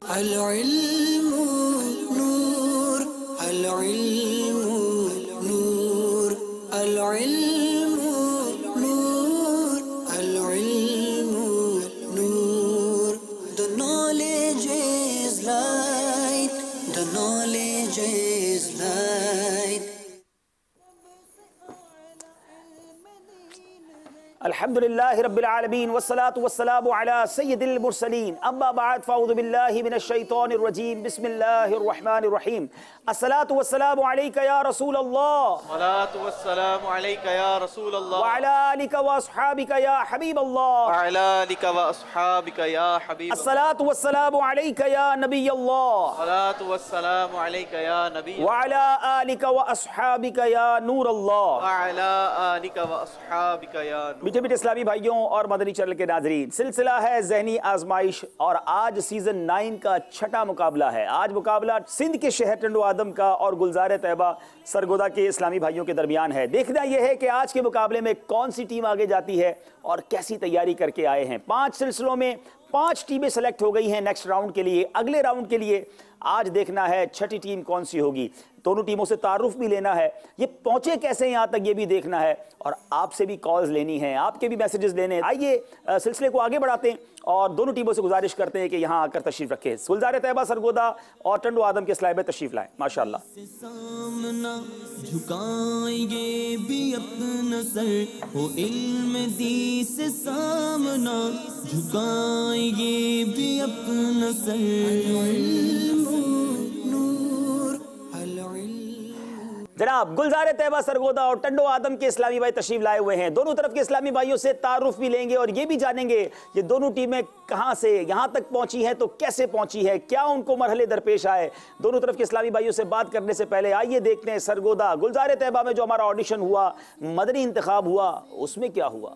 العلم نور، العلم نور، العلم نور، العلم نور. The knowledge is light, the knowledge is light. الحمدللہ رب العالمین والصلاة والسلام علی سید المرسلین، اما بعد فاعوذ باللہ من الشیطان الرجیم، بسم اللہ الرحمن الرحیم. الصلاة والسلام علیکہ یا رسول اللہ، الصلاة والسلام علیکہ یا رسول اللہ، وعلی آلک واصحابک یا حبیب اللہ، وعلی آلک واصحابک یا حبیب اللہ، الصلاة والسلام علیکہ یا نبی اللہ، الصلاة والسلام علیکہ یا نبی اللہ، وعلی آلک واصحابک یا نور اللہ. وعلی آلک واصحابک یا نور. میٹھے میٹھے اسلامی بھائیوں اور مدنی چینل کے ناظرین، سلسلہ ہے ذہنی آزمائش اور آج سیزن 9 کا چھٹا مقابلہ ہے. آج مقابلہ سندھ کے شہر ٹنڈو آدم کا اور گلزار طیبہ سرگودا کے اسلامی بھائیوں کے درمیان ہے. دیکھنا یہ ہے کہ آج کے مقابلے میں کون سی ٹیم آگے جاتی ہے اور کیسی تیاری کر کے آئے ہیں. 5 سلسلوں میں 5 ٹیمیں سلیکٹ ہو گئی ہیں نیکسٹ راؤنڈ کے لیے. اگلے راؤنڈ کے لیے آج دیکھنا ہے چھٹی ٹیم کون سی ہوگی. دونوں ٹیموں سے تعارف بھی لینا ہے، یہ پہنچے کیسے یہاں تک یہ بھی دیکھنا ہے، اور آپ سے بھی کالز لینی ہیں، آپ کے بھی میسیجز لینے ہیں. آئیے سلسلے کو آگے بڑھاتے ہیں اور دونوں ٹیموں سے گزارش کرتے ہیں کہ یہاں آ کر تشریف رکھیں. گلزار طیبہ سرگودا اور ٹنڈو آدم کے اسلائی میں تشریف لائیں. ماشاءاللہ. سامنا جھکائیں گے بھی اپنا سر، ہو علم دی سے سامنا جھکائیں گے بھی اپنا سر. جناب گلزار طیبہ سرگودا اور ٹنڈو آدم کے اسلامی بھائی تشریف لائے ہوئے ہیں. دونوں طرف کے اسلامی بھائیوں سے تعارف بھی لیں گے اور یہ بھی جانیں گے کہ دونوں ٹیمیں کہاں سے یہاں تک پہنچی ہیں تو کیسے پہنچی ہے، کیا ان کو مرحلے درپیش آئے. دونوں طرف کے اسلامی بھائیوں سے بات کرنے سے پہلے آئیے دیکھتے ہیں سرگودا گلزار طیبہ میں جو ہمارا آڈیشن ہوا، مدنی انتخاب ہوا، اس میں کیا ہوا.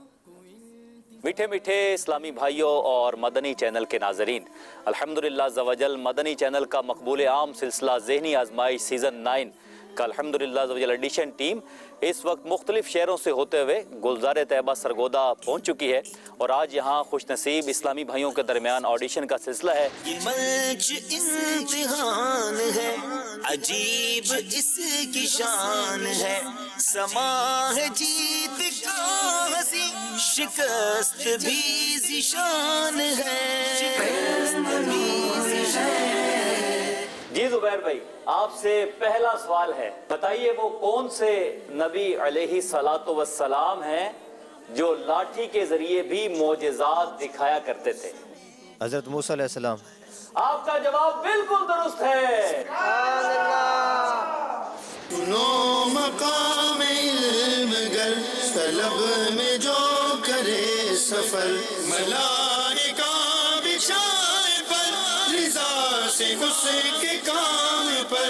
میٹھے میٹھے اسلامی بھائیوں اور مدنی چینل کے ناظرین، الحمدللہ عز و جل مدنی چینل کا مقبول عام سلسلہ ذہنی آزمائش سیزن 9 کا الحمدللہ عز و جل ایڈیشن ٹیم اس وقت مختلف شہروں سے ہوتے ہوئے گلزار طیبہ سرگودا پہنچ چکی ہے اور آج یہاں خوش نصیب اسلامی بھائیوں کے درمیان آڈیشن کا سلسلہ ہے. یہ منچ امتحان ہے، عجیب اس کی شان ہے، سما ہے جیت کا ہنسی، شکست بھی ذیشان ہے. جی زبیر بھائی، آپ سے پہلا سوال ہے، بتائیے وہ کون سے نبی علیہ السلام ہیں جو لاٹھی کے ذریعے بھی معجزات دکھایا کرتے تھے. حضرت موسیٰ علیہ السلام. آپ کا جواب بالکل درست ہے. نو مقام علم گر طلب میں جو کرے سفر، ملائکہ بچھائے پر رضا سے اس کے کام پر.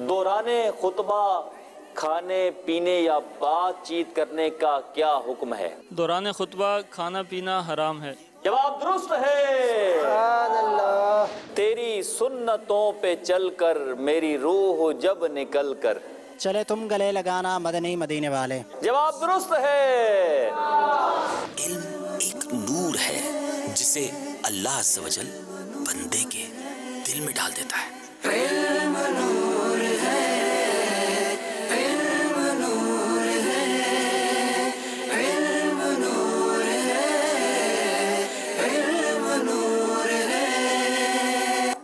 دوران خطبہ کھانے پینے یا بات چیت کرنے کا کیا حکم ہے؟ دوران خطبہ کھانا پینا حرام ہے. جواب درست ہے. تیری سنتوں پہ چل کر میری روح جب نکل کر. چلے تم گلے لگانا مدنی مدینے والے. جواب درست ہے. علم ایک نور ہے جسے اللہ عز و جل بندے کے دل میں ڈال دیتا ہے. علم نور ہے، علم نور ہے، علم نور ہے، علم نور ہے.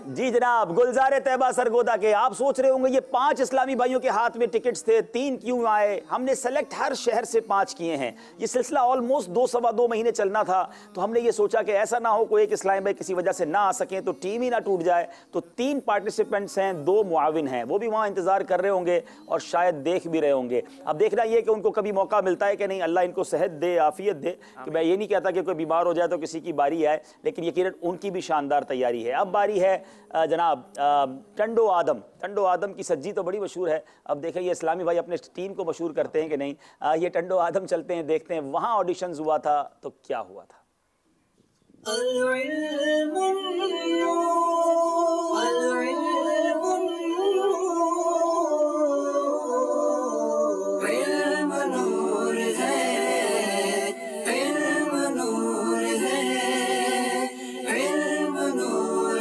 جی جناب گلزار طیبہ سرگودا کے آپ سوچ رہے ہوں گے یہ 5 اسلامی بھائیوں کے ہاتھ میں ٹکٹس تھے، 3 کیوں آئے. ہم نے سیلیکٹ ہر شہر سے 5 کیے ہیں. یہ سلسلہ آلموسٹ 2 مہینے چلنا تھا تو ہم نے یہ سوچا کہ ایسا نہ ہو کوئی ایک اسلامی بھائی کسی وجہ سے نہ آ سکیں تو ٹیم ہی نہ ٹوٹ جائے. تو 3 پارٹیسپینٹس ہیں، 2 معاون ہیں، وہ بھی وہاں انتظار کر رہے ہوں گے اور شاید دیکھ بھی رہے ہوں گے. اب دیکھنا یہ کہ ان کو کبھی موقع ملتا ہے کہ نہیں. اللہ ان کو صحت دے، عافیت دے. کہ میں یہ نہیں کہتا کہ کوئی بیمار ہو جائے تو کسی کی باری آئے، لیکن یقیناً ان کی بھی شاندار تیاری ہے. اب باری ہے جناب ٹنڈو آدم. ٹنڈو آدم کی سجی تو بڑی مشہور ہے. اب دیکھیں یہ اسلامی بھائی اپنے ٹیم کو مشہور کرتے ہیں کہ نہیں. یہ ٹنڈو آدم چلتے ہیں، دیکھتے ہیں وہاں آڈیشنز ہوا تھا تو کیا ہوا تھا. العلم نور، العلم نور، علم نور ہے، علم نور ہے، علم نور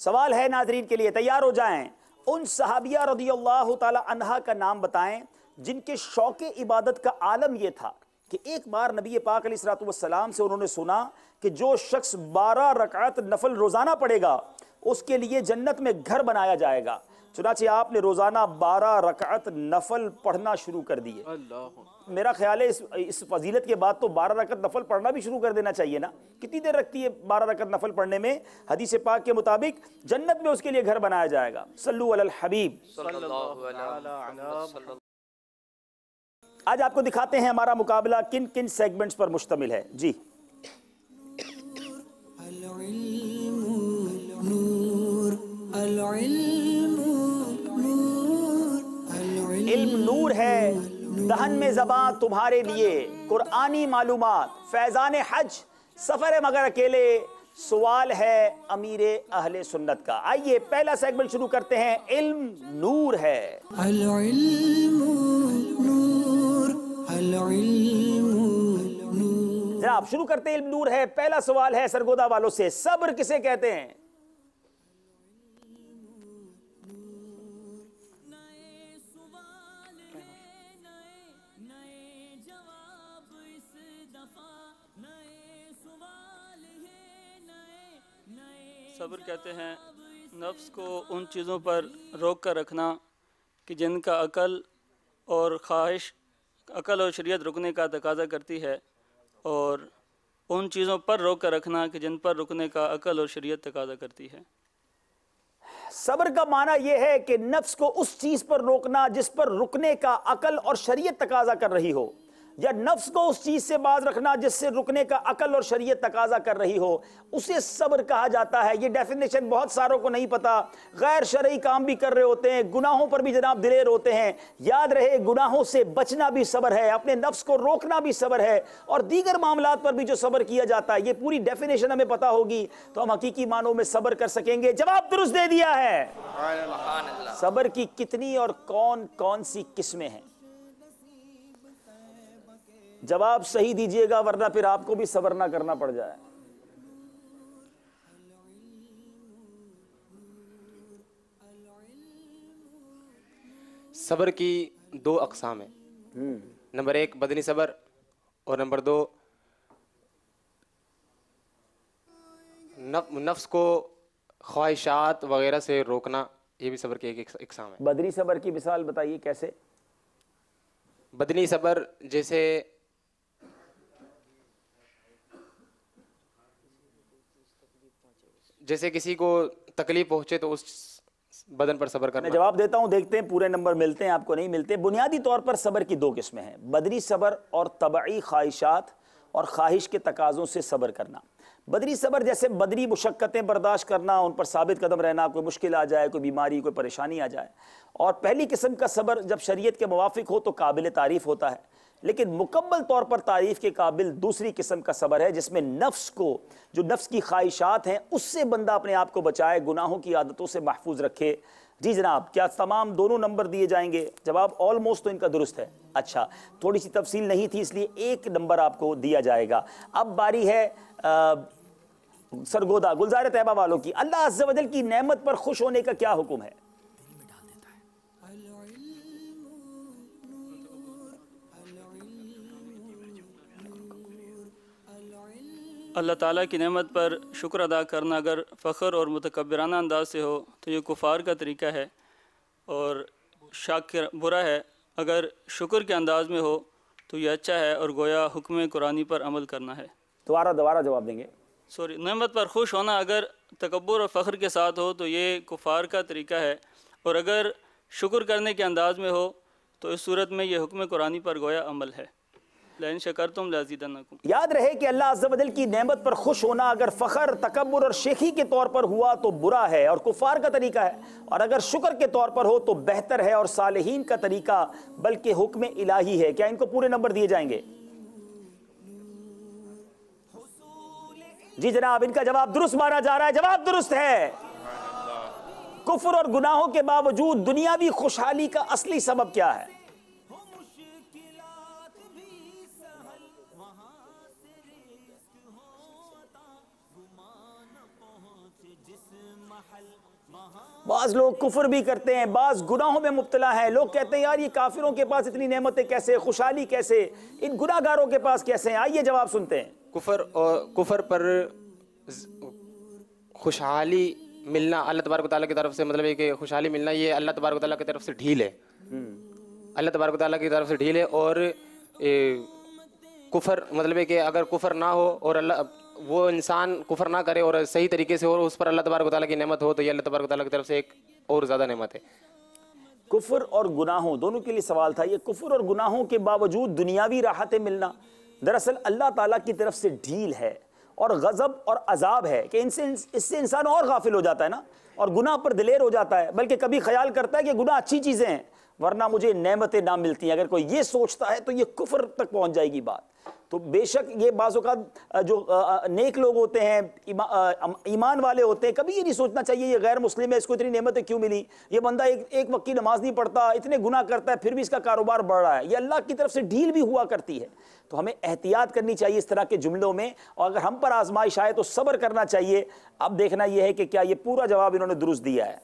سوال ہے ناظرین کے لیے، تیار ہو جائیں. ان صحابیہ رضی اللہ تعالی عنہا کا نام بتائیں جن کے شوق عبادت کا عالم یہ تھا کہ ایک بار نبی پاک علیہ الصلوۃ والسلام سے انہوں نے سنا کہ جو شخص 12 رکعت نفل روزانہ پڑھے گا اس کے لیے جنت میں گھر بنایا جائے گا. چنانچہ آپ نے روزانہ 12 رکعت نفل پڑھنا شروع کر دیے. میرا خیال ہے اس فضیلت کے بعد تو 12 رکعت نفل پڑھنا بھی شروع کر دینا چاہیے نا. کتنی دیر رکھتی ہے 12 رکعت نفل پڑھنے میں؟ حدیث پاک کے مطابق جنت میں اس کے لیے گھر بنایا جائے گا. صلو علی الحبیب. آج آپ کو دکھاتے ہیں ہمارا مقابلہ کن کن سیگمنٹس پر مشتمل ہے. جی علم نور ہے، دہن میں زباں تمہارے لیے، قرآنی معلومات، فیضان حج، سفر مگر اکیلے، سوال ہے امیر اہل سنت کا. آئیے پہلا سیگمنٹ شروع کرتے ہیں. علم نور ہے. العلم نور، العلم نور. جناب شروع کرتے ہیں علم نور ہے. پہلا سوال ہے سرگودا والوں سے، صبر کسے کہتے ہیں؟ صبر کہتے ہیں نفس کو ان چیزوں پر روک کر رکھنا کہ جن کا عقل اور شریعت رکنے کا تقاضا کرتی ہے، اور ان چیزوں پر روک کر رکھنا کہ جن پر رکنے کا عقل اور شریعت تقاضا کرتی ہے. صبر کا معنی یہ ہے کہ نفس کو اس چیز پر روکنا جس پر رکنے کا عقل اور شریعت تقاضا کر رہی ہو، یا نفس کو اس چیز سے باز رکھنا جس سے رکنے کا عقل اور شریعت تقاضا کر رہی ہو، اسے صبر کہا جاتا ہے. یہ ڈیفینیشن بہت ساروں کو نہیں پتا. غیر شرعی کام بھی کر رہے ہوتے ہیں، گناہوں پر بھی جناب دلیر ہوتے ہیں. یاد رہے گناہوں سے بچنا بھی صبر ہے، اپنے نفس کو روکنا بھی صبر ہے، اور دیگر معاملات پر بھی جو صبر کیا جاتا ہے. یہ پوری ڈیفینیشن ہمیں پتا ہوگی تو ہم حقیقی معنوں میں صبر کر سکیں گے. جواب درست دے دیا ہے. صبر کی کتنی اور کون کون سی قسمیں ہیں؟ جواب صحیح دیجئے گا ورنہ پھر آپ کو بھی صبر نہ کرنا پڑ جائے. صبر کی 2 اقسام ہیں. نمبر 1 بدنی صبر، اور نمبر 2 نفس کو خواہشات وغیرہ سے روکنا. یہ بھی صبر کی ایک اقسام ہے. بدنی صبر کی مثال بتائیے کیسے؟ بدنی صبر جیسے کسی کو تکلیف پہنچے تو اس بدن پر صبر کرنا. میں جواب دیتا ہوں، دیکھتے ہیں پورے نمبر ملتے ہیں آپ کو نہیں ملتے. بنیادی طور پر صبر کی 2 قسمیں ہیں، بدنی صبر اور طبعی خواہشات اور خواہش کے تقاضوں سے صبر کرنا. بدنی صبر جیسے بدنی مشقتیں برداشت کرنا، ان پر ثابت قدم رہنا، کوئی مشکل آ جائے، کوئی بیماری، کوئی پریشانی آ جائے. اور پہلی قسم کا صبر جب شریعت کے موافق ہو تو قابل تعریف ہوتا ہے. لیکن مکمل طور پر تعریف کے قابل دوسری قسم کا صبر ہے جس میں نفس کو، جو نفس کی خواہشات ہیں اس سے بندہ اپنے آپ کو بچائے، گناہوں کی عادتوں سے محفوظ رکھے. جی جناب، کیا تمام دونوں نمبر دیے جائیں گے؟ جواب آلموسٹ تو ان کا درست ہے. اچھا، تھوڑی سی تفصیل نہیں تھی اس لیے 1 نمبر آپ کو دیا جائے گا. اب باری ہے سرگودا گلزار طیبہ والوں کی. اللہ عز و جل کی نعمت پر خوش ہونے کا کیا حکم ہے؟ اللہ تعالیٰ کی نعمت پر شکر ادا کرنا اگر فخر اور متکبرانہ انداز سے ہو تو یہ کفار کا طریقہ ہے، اور شاکر برا ہے. اگر شکر کے انداز میں ہو تو یہ اچھا ہے، اور گویا حکم قرآنی پر عمل کرنا ہے. دوبارہ جواب دیں گے. نعمت پر خوش ہونا اگر تکبر اور فخر کے ساتھ ہو تو یہ کفار کا طریقہ ہے، اور اگر شکر کرنے کے انداز میں ہو تو اس صورت میں یہ حکم قرآنی پر گویا عمل ہے. لئن شکرتم لازیدنکم. یاد رہے کہ اللہ عز و جل کی نعمت پر خوش ہونا اگر فخر، تکبر اور شیخی کے طور پر ہوا تو برا ہے اور کفار کا طریقہ ہے، اور اگر شکر کے طور پر ہو تو بہتر ہے اور صالحین کا طریقہ بلکہ حکم الہی ہے. کیا ان کو پورے نمبر دیے جائیں گے؟ جی جناب، ان کا جواب درست مانا جا رہا ہے. جواب درست ہے. کفر اور گناہوں کے باوجود دنیاوی خوشحالی کا اصلی سبب کیا ہے؟ بعض لوگ کفر بھی کرتے ہیں، بعض گناہوں میں مبتلا ہیں. لوگ کہتے ہیں یار یہ کافروں کے پاس اتنی نعمتیں کیسے، خوشحالی کیسے، ان گناہ گاروں کے پاس کیسے ہیں؟ آئیے جواب سنتے ہیں. کفر پر خوشحالی ملنا اللہ تبارک و تعالیٰ کی طرف سے، مطلب ہے کہ خوشحالی ملنا یہ اللہ تبارک و تعالیٰ کی طرف سے ڈھیل ہے. اللہ تبارک و تعالیٰ کی طرف سے ڈھیل ہے. اور کفر مطلب ہے کہ اگر کفر نہ ہو اور اللہ وہ انسان کفر نہ کرے اور صحیح طریقے سے اور اس پر اللہ تبارک و تعالیٰ کی نعمت ہو تو یہ اللہ تبارک و تعالیٰ کی طرف سے ایک اور زیادہ نعمت ہے. کفر اور گناہوں دونوں کے لیے سوال تھا. یہ کفر اور گناہوں کے باوجود دنیاوی راحتیں ملنا دراصل اللہ تعالیٰ کی طرف سے ڈھیل ہے اور غضب اور عذاب ہے کہ اس سے انسان اور غافل ہو جاتا ہے نا، اور گناہ پر دلیر ہو جاتا ہے، بلکہ کبھی خیال کرتا ہے کہ گناہ اچھی چیزیں ہیں ورنہ مجھے نعمتیں نہ ملتی ہیں. اگر کوئی یہ سوچتا ہے تو یہ کفر تک پہنچ جائے گی بات. تو بے شک یہ بعض اوقات جو نیک لوگ ہوتے ہیں، ایمان والے ہوتے ہیں، کبھی یہ نہیں سوچنا چاہیے یہ غیر مسلم ہے، اس کو اتنی نعمتیں کیوں ملی، یہ بندہ ایک وقت کی نماز نہیں پڑھتا، اتنے گناہ کرتا ہے پھر بھی اس کا کاروبار بڑھ رہا ہے. یہ اللہ کی طرف سے ڈھیل بھی ہوا کرتی ہے. تو ہمیں احتیاط کرنی چاہیے اس طرح کے جملوں میں، اور اگر ہم پر آزمائش آئے تو صبر کرنا چاہیے. اب دیکھنا یہ ہے کہ کیا یہ پورا جواب انہوں نے درست دیا ہے.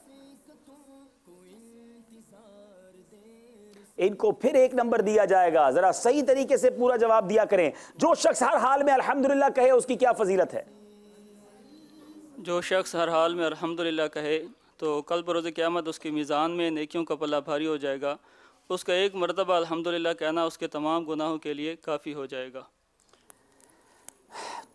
ان کو پھر 1 نمبر دیا جائے گا. ذرا صحیح طریقے سے پورا جواب دیا کریں. جو شخص ہر حال میں الحمدللہ کہے اس کی کیا فضیلت ہے؟ جو شخص ہر حال میں الحمدللہ کہے تو کل بروز قیامت اس کی میزان میں نیکیوں کا پلہ بھاری ہو جائے گا. اس کا 1 مرتبہ الحمدللہ کہنا اس کے تمام گناہوں کے لیے کافی ہو جائے گا.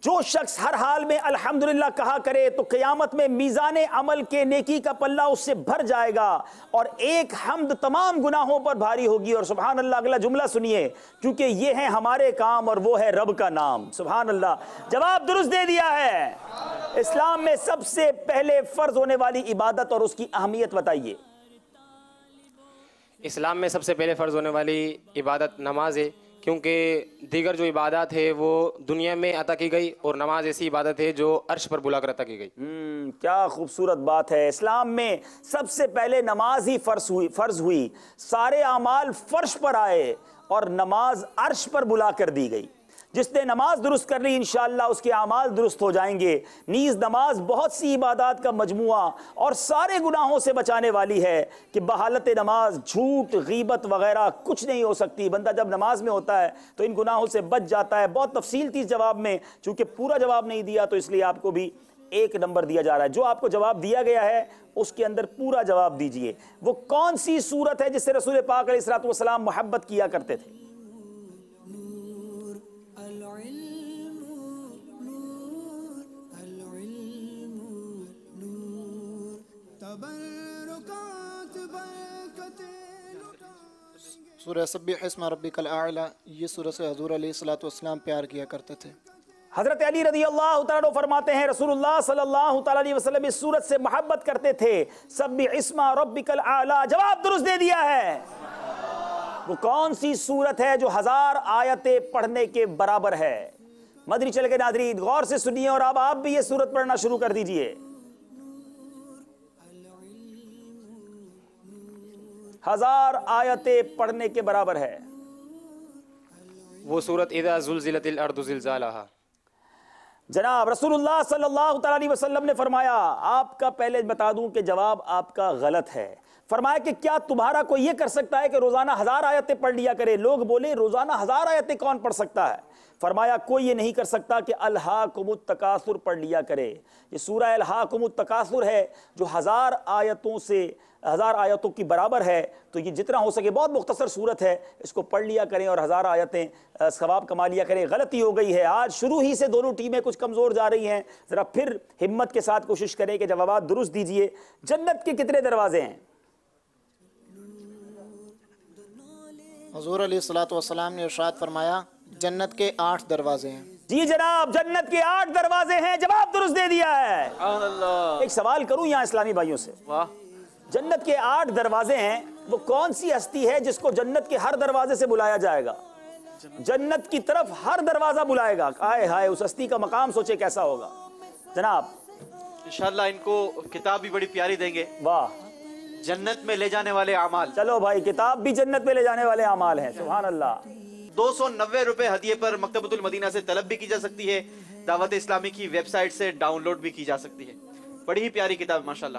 جو شخص ہر حال میں الحمدللہ کہا کرے تو قیامت میں میزان عمل کے نیکی کا پلہ اس سے بھر جائے گا اور ایک حمد تمام گناہوں پر بھاری ہوگی. اور سبحان اللہ اگلا جملہ سنیے، کیونکہ یہ ہیں ہمارے کام اور وہ ہے رب کا نام. سبحان اللہ، جواب درست دے دیا ہے. اسلام میں سب سے پہلے فرض ہونے والی عبادت اور اس کی اہمیت بتائیے. اسلام میں سب سے پہلے فرض ہونے والی عبادت نماز ہے، کیونکہ دیگر جو عبادات ہے وہ دنیا میں عطا کی گئی اور نماز ایسی عبادت ہے جو عرش پر بلا کر عطا کی گئی. کیا خوبصورت بات ہے. اسلام میں سب سے پہلے نماز ہی فرض ہوئی. سارے اعمال فرش پر آئے اور نماز عرش پر بلا کر دی گئی. جس نے نماز درست کر لی انشاءاللہ اس کے اعمال درست ہو جائیں گے. نیز نماز بہت سی عبادات کا مجموعہ اور سارے گناہوں سے بچانے والی ہے کہ بحالت نماز جھوٹ، غیبت وغیرہ کچھ نہیں ہو سکتی. بندہ جب نماز میں ہوتا ہے تو ان گناہوں سے بچ جاتا ہے. بہت تفصیل تھی اس جواب میں، چونکہ پورا جواب نہیں دیا تو اس لیے آپ کو بھی 1 نمبر دیا جا رہا ہے. جو آپ کو جواب دیا گیا ہے اس کے اندر پورا جواب دیجئے. وہ کون سی صورت ہے جس سے رسول پاک علیہ الصلوۃ والسلام محبت کیا کرتے تھے؟ سورہ سبح اسم ربک الاعلی. یہ سورہ سے حضور علیہ الصلوۃ والسلام پیار کیا کرتے تھے. حضرت علی رضی اللہ تعالیٰ فرماتے ہیں رسول اللہ صلی اللہ تعالیٰ علیہ وسلم اس سورت سے محبت کرتے تھے. سبح اسم ربک الاعلی. جواب درست دے دیا ہے. وہ کون سی سورت ہے جو 1000 آیتیں پڑھنے کے برابر ہے؟ مدنی چینل کے ناظرین غور سے سنیے اور اب آپ بھی یہ سورت پڑھنا شروع کر دیجئے. 1000 آیتیں پڑھنے کے برابر ہے. وہ سورت اذا زلزلت الارض زلزالہا. جناب رسول اللہ صلی اللہ تعالیٰ علیہ وسلم نے فرمایا، آپ کا پہلے بتا دوں کہ جواب آپ کا غلط ہے. فرمایا کہ کیا تمہارا کوئی یہ کر سکتا ہے کہ روزانہ 1000 آیتیں پڑھ لیا کرے؟ لوگ بولے روزانہ 1000 آیتیں کون پڑھ سکتا ہے؟ فرمایا کوئی یہ نہیں کر سکتا کہ الہاکم التکاثر پڑھ لیا کرے. یہ سورہ الہاکم التکاثر ہے جو 1000 آیتوں کی برابر ہے. تو یہ جتنا ہو سکے بہت مختصر صورت ہے، اس کو پڑھ لیا کریں اور 1000 آیتیں ثواب کما لیا کریں. غلطی ہو گئی ہے. آج شروع ہی سے دونوں ٹیمیں کچھ کمزور جا رہی ہیں. ذرا پھر ہمت کے ساتھ کوشش کریں کہ جوابات درست دیجئے. جنت کے کتنے دروازے ہیں؟ حضور علیہ الصلوۃ والسلام نے ارشاد فرمایا جنت کے 8 دروازے ہیں. جی جناب جنت کے 8 دروازے ہیں. جواب درست دے دیا ہے. ایک سوال کروں یہاں اسلامی بھائیوں سے. جنت کے 8 دروازے ہیں، وہ کون سی ہستی ہے جس کو جنت کے ہر دروازے سے بلایا جائے گا؟ جنت کی طرف ہر دروازہ بلائے گا. ہائے ہائے اس ہستی کا مقام سوچے کیسا ہوگا. جناب انشاءاللہ ان کو کتاب بھی بڑی پیاری دیں گے. واہ، جنت میں لے جانے والے اعمال. چلو بھائی کتاب بھی جنت میں لے جانے والے اعمال ہیں. سبحان اللہ. 290 روپے ہدیے پر مکتبۃ المدینہ سے طلب بھی کی جا سکتی ہے. دعوت اسلامی کی ویب سائٹ سے ڈاؤن لوڈ بھی کی جا سکتی ہے. بڑی ہی پیاری کتاب ماشاءاللہ.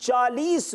40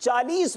40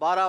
12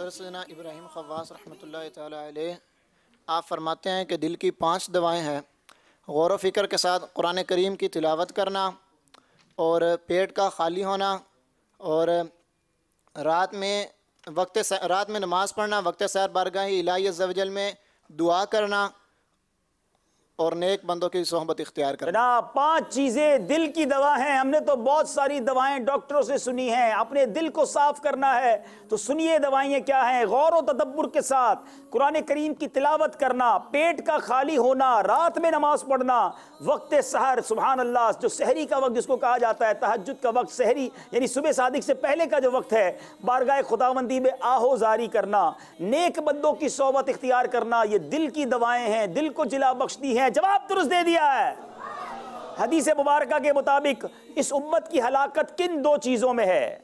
حضرت سیدنا ابراہیم خواص رحمۃ اللہ تعالی علیہ آپ فرماتے ہیں کہ دل کی 5 دوائیں ہیں: غور و فکر کے ساتھ قرآن کریم کی تلاوت کرنا، اور پیٹ کا خالی ہونا، اور رات میں نماز پڑھنا، وقت سحر بارگاہ الہی عز و جل میں دعا کرنا، اور نیک بندوں کی صحبت اختیار کرنا۔ جناب 5 چیزیں دل کی دوا ہیں۔ ہم نے تو بہت ساری دوائیں ڈاکٹروں سے سنی ہیں، اپنے دل کو صاف کرنا ہے تو سنیے دوائیں کیا ہیں۔ غور و تدبر کے ساتھ قرآن کریم کی تلاوت کرنا، پیٹ کا خالی ہونا، رات میں نماز پڑھنا، وقت سحر، سبحان اللہ، جو سحری کا وقت جس کو کہا جاتا ہے، تہجد کا وقت، سحری یعنی صبح صادق سے پہلے کا جو وقت ہے، بارگاہ خداوندی میں آہو زاری کرنا، نیک بندوں کی صحبت اختیار کرنا، یہ دل کی دوائیں ہیں، دل کو جلا بخشتی ہیں۔ جواب درست دے دیا ہے۔ حدیث مبارکہ کے مطابق اس امت کی ہلاکت کن 2 چیزوں میں ہے؟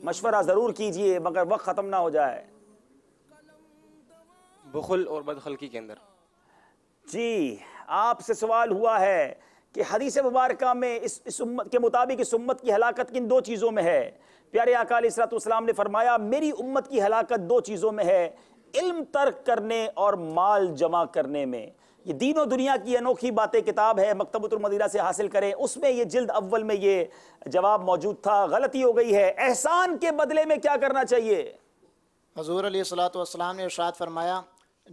مشورہ ضرور کیجئے مگر وقت ختم نہ ہو جائے۔ بخل اور بدخلقی کے اندر۔ جی آپ سے سوال ہوا ہے کہ حدیث مبارکہ میں اس امت کے مطابق اس امت کی ہلاکت کن 2 چیزوں میں ہے؟ پیارے آقا علیہ الصلوۃ والسلام نے فرمایا میری امت کی ہلاکت 2 چیزوں میں ہے: علم ترک کرنے اور مال جمع کرنے میں۔ یہ دین و دنیا کی انوکھی باتیں کتاب ہے، مکتبۃ المدینہ سے حاصل کریں، اس میں یہ جلد اول میں یہ جواب موجود تھا۔ غلطی ہو گئی ہے۔ احسان کے بدلے میں کیا کرنا چاہیے؟ حضور علیہ الصلوۃ والسلام نے ارشاد فرمایا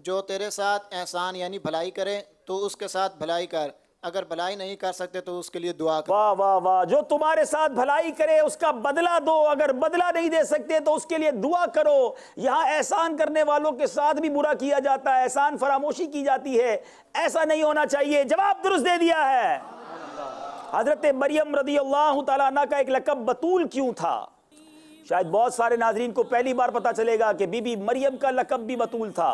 جو تیرے ساتھ احسان یعنی بھلائی کرے تو اس کے ساتھ بھلائی کر، اگر بھلائی نہیں کر سکتے تو اس کے لیے دعا کر۔ واہ واہ واہ، جو تمہارے ساتھ بھلائی کرے اس کا بدلہ دو، اگر بدلہ نہیں دے سکتے تو اس کے لیے دعا کرو۔ یہاں احسان کرنے والوں کے ساتھ بھی برا کیا جاتا ہے، احسان فراموشی کی جاتی ہے، ایسا نہیں ہونا چاہیے۔ جواب درست دے دیا ہے۔ حضرت مریم رضی اللہ تعالیٰ عنہ کا ایک لقب بتول کیوں تھا؟ شاید بہت سارے ناظرین کو پہلی بار پتا چلے گا کہ بی بی مریم کا لقب بھی بتول تھا۔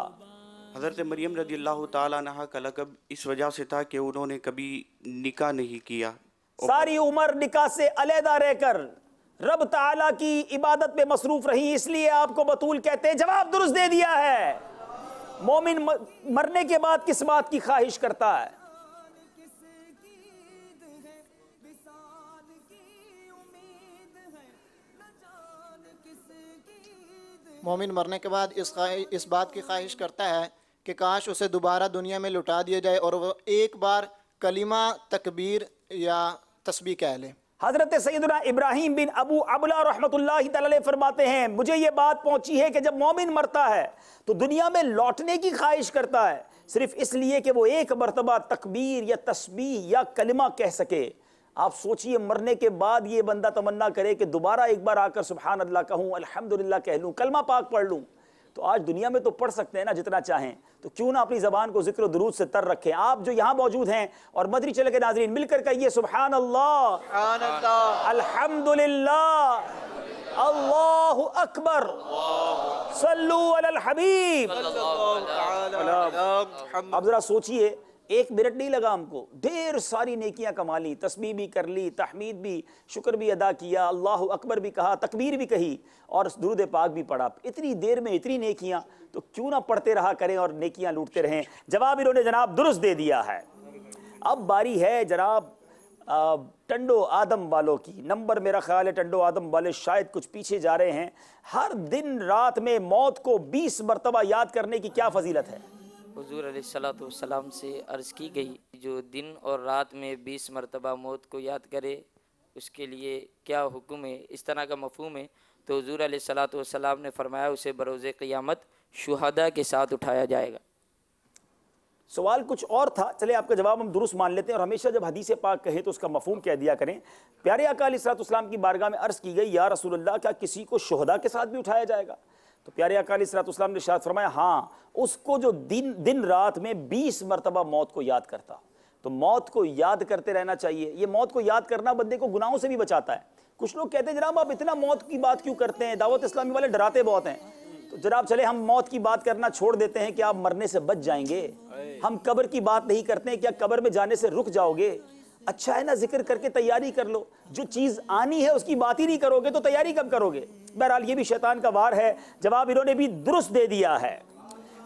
حضرت مریم رضی اللہ تعالیٰ عنہ کا لقب اس وجہ سے تھا کہ انہوں نے کبھی نکاح نہیں کیا، ساری عمر نکاح سے علیحدہ رہ کر رب تعالیٰ کی عبادت میں مصروف رہی، اس لیے آپ کو بتول کہتے ہیں۔ جواب درست دے دیا ہے۔ مومن مرنے کے بعد کس بات کی خواہش کرتا ہے؟ مومن مرنے کے بعد اس بات کی خواہش کرتا ہے کہ کاش اسے دوبارہ دنیا میں لٹا دیا جائے اور وہ ایک بار کلمہ تکبیر یا تسبیح کہہ لے۔ حضرت سیدنا ابراہیم بن ابو عبلہ رحمۃ اللہ تعالی فرماتے ہیں مجھے یہ بات پہنچی ہے کہ جب مومن مرتا ہے تو دنیا میں لوٹنے کی خواہش کرتا ہے صرف اس لیے کہ وہ ایک مرتبہ تکبیر یا تسبیح یا کلمہ کہہ سکے۔ آپ سوچئے مرنے کے بعد یہ بندہ تمنا کرے کہ دوبارہ ایک بار آ کر سبحان اللہ کہوں، الحمدللہ کہہ لوں، کلمہ پاک پڑھ لوں۔ تو آج دنیا میں تو پڑھ سکتے ہیں نا جتنا چاہیں، تو کیوں نہ اپنی زبان کو ذکر و درود سے تر رکھیں۔ آپ جو یہاں موجود ہیں اور مدری چینل کے ناظرین مل کر کہیے سبحان اللہ، الحمدللہ، اللہ اکبر، صلو علی الحبیب۔ اب ذرا سوچئے 1 منٹ نہیں لگا ہم کو، ڈھیر ساری نیکیاں کما لی، تسبیح بھی کر لی، تحمید بھی، شکر بھی ادا کیا، اللہ اکبر بھی کہا، تکبیر بھی کہی اور درود پاک بھی پڑھا۔ اتنی دیر میں اتنی نیکیاں، تو کیوں نہ پڑھتے رہا کریں اور نیکیاں لوٹتے رہیں۔ جواب انہوں نے جناب درست دے دیا ہے۔ اب باری ہے جناب ٹنڈو آدم والوں کی۔ نمبر میرا خیال ہے ٹنڈو آدم والے شاید کچھ پیچھے جا رہے ہیں۔ ہر دن رات میں موت کو 20 مرتبہ یاد کرنے کی کیا فضیلت ہے؟ حضور علیہ الصلوۃ والسلام سے عرض کی گئی جو دن اور رات میں 20 مرتبہ موت کو یاد کرے اس کے لیے کیا حکم ہے، اس طرح کا مفہوم ہے، تو حضور علیہ الصلوۃ والسلام نے فرمایا اسے بروز قیامت شہداء کے ساتھ اٹھایا جائے گا۔ سوال کچھ اور تھا، چلے آپ کا جواب ہم درست مان لیتے ہیں، اور ہمیشہ جب حدیث پاک کہیں تو اس کا مفہوم کہہ دیا کریں۔ پیارے آقا علیہ الصلوۃ والسلام کی بارگاہ میں عرض کی گئی یا رسول اللہ کیا کسی کو شہداء کے ساتھ بھی اٹھایا جائے گا؟ تو پیارے آقا علیہ الصلوۃ والسلام نے ارشاد فرمایا ہاں، اس کو جو دن رات میں 20 مرتبہ موت کو یاد کرتا۔ تو موت کو یاد کرتے رہنا چاہیے۔ یہ موت کو یاد کرنا بندے کو گناہوں سے بھی بچاتا ہے۔ کچھ لوگ کہتے ہیں جناب آپ اتنا موت کی بات کیوں کرتے ہیں، دعوت اسلامی والے ڈراتے بہت ہیں۔ تو جناب چلے ہم موت کی بات کرنا چھوڑ دیتے ہیں کہ آپ مرنے سے بچ جائیں گے۔ ہم قبر کی بات نہیں کرتے ہیں، کیا قبر میں جانے سے رک جاؤ گے؟ اچھا ہے نا ذکر کر کے تیاری کر لو، جو چیز آنی ہے اس کی بات ہی نہیں کرو گے تو تیاری کب کرو گے؟ بہرحال یہ بھی شیطان کا وار ہے۔ جواب انہوں نے بھی درست دے دیا ہے۔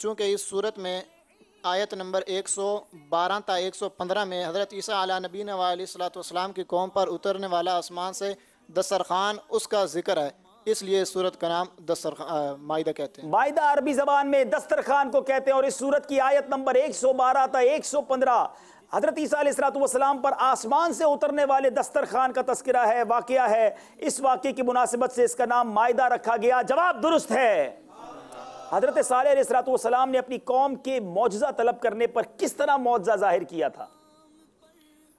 چونکہ اس صورت میں آیت نمبر 112 تا 115 میں حضرت عیسیٰ علیہ نبینا علیہ الصلوۃ والسلام کی قوم پر اترنے والا آسمان سے دسترخوان اس کا ذکر ہے، اس لیے اس صورت کا نام مائدہ کہتے ہیں۔ مائدہ عربی زبان میں دسترخوان کو کہتے ہیں، اور اس صورت کی آیت نمبر 112 تا 115 حضرت عیسیٰ علیہ السلام پر آسمان سے اترنے والے دسترخوان کا تذکرہ ہے، واقعہ ہے۔ اس واقعے کی مناسبت سے اس کا نام مائدہ رکھا گیا۔ جواب درست ہے۔ حضرت صالح علیہ السلام نے اپنی قوم کے معجزہ طلب کرنے پر کس طرح معجزہ ظاہر کیا تھا؟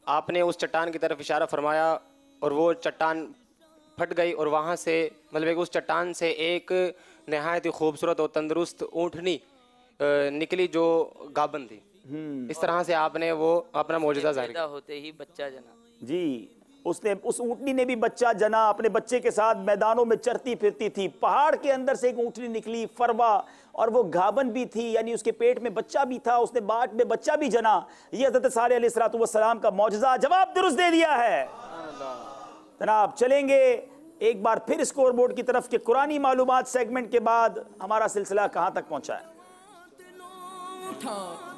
آپ نے اس چٹان کی طرف اشارہ فرمایا اور وہ چٹان پھٹ گئی، اور وہاں سے مطلب اس چٹان سے ایک نہایت ہی خوبصورت اور تندرست اونٹنی نکلی جو گابن تھی۔ اس طرح سے آپ نے وہ اپنا معجزہ ظاہر کیا۔ پیدا ہوتے ہی بچہ جنا۔ جی، اس اونٹنی نے بھی بچہ جنا، اپنے بچے کے ساتھ میدانوں میں چرتی پھرتی تھی۔ پہاڑ کے اندر سے ایک اونٹنی نکلی، فروا، اور وہ گھابن بھی تھی، یعنی اس کے پیٹ میں بچہ بھی تھا، اس نے باٹ میں بچہ بھی جنا۔ یہ حضرت صالح علیہ السلام کا معجزہ۔ جواب درست دے دیا ہے۔ جناب چلیں گے ایک بار پھر اسکور بورڈ کی طرف کہ قرآنی معلومات سیگمنٹ کے بعد ہمارا سلسلہ کہاں تک پہنچا ہے۔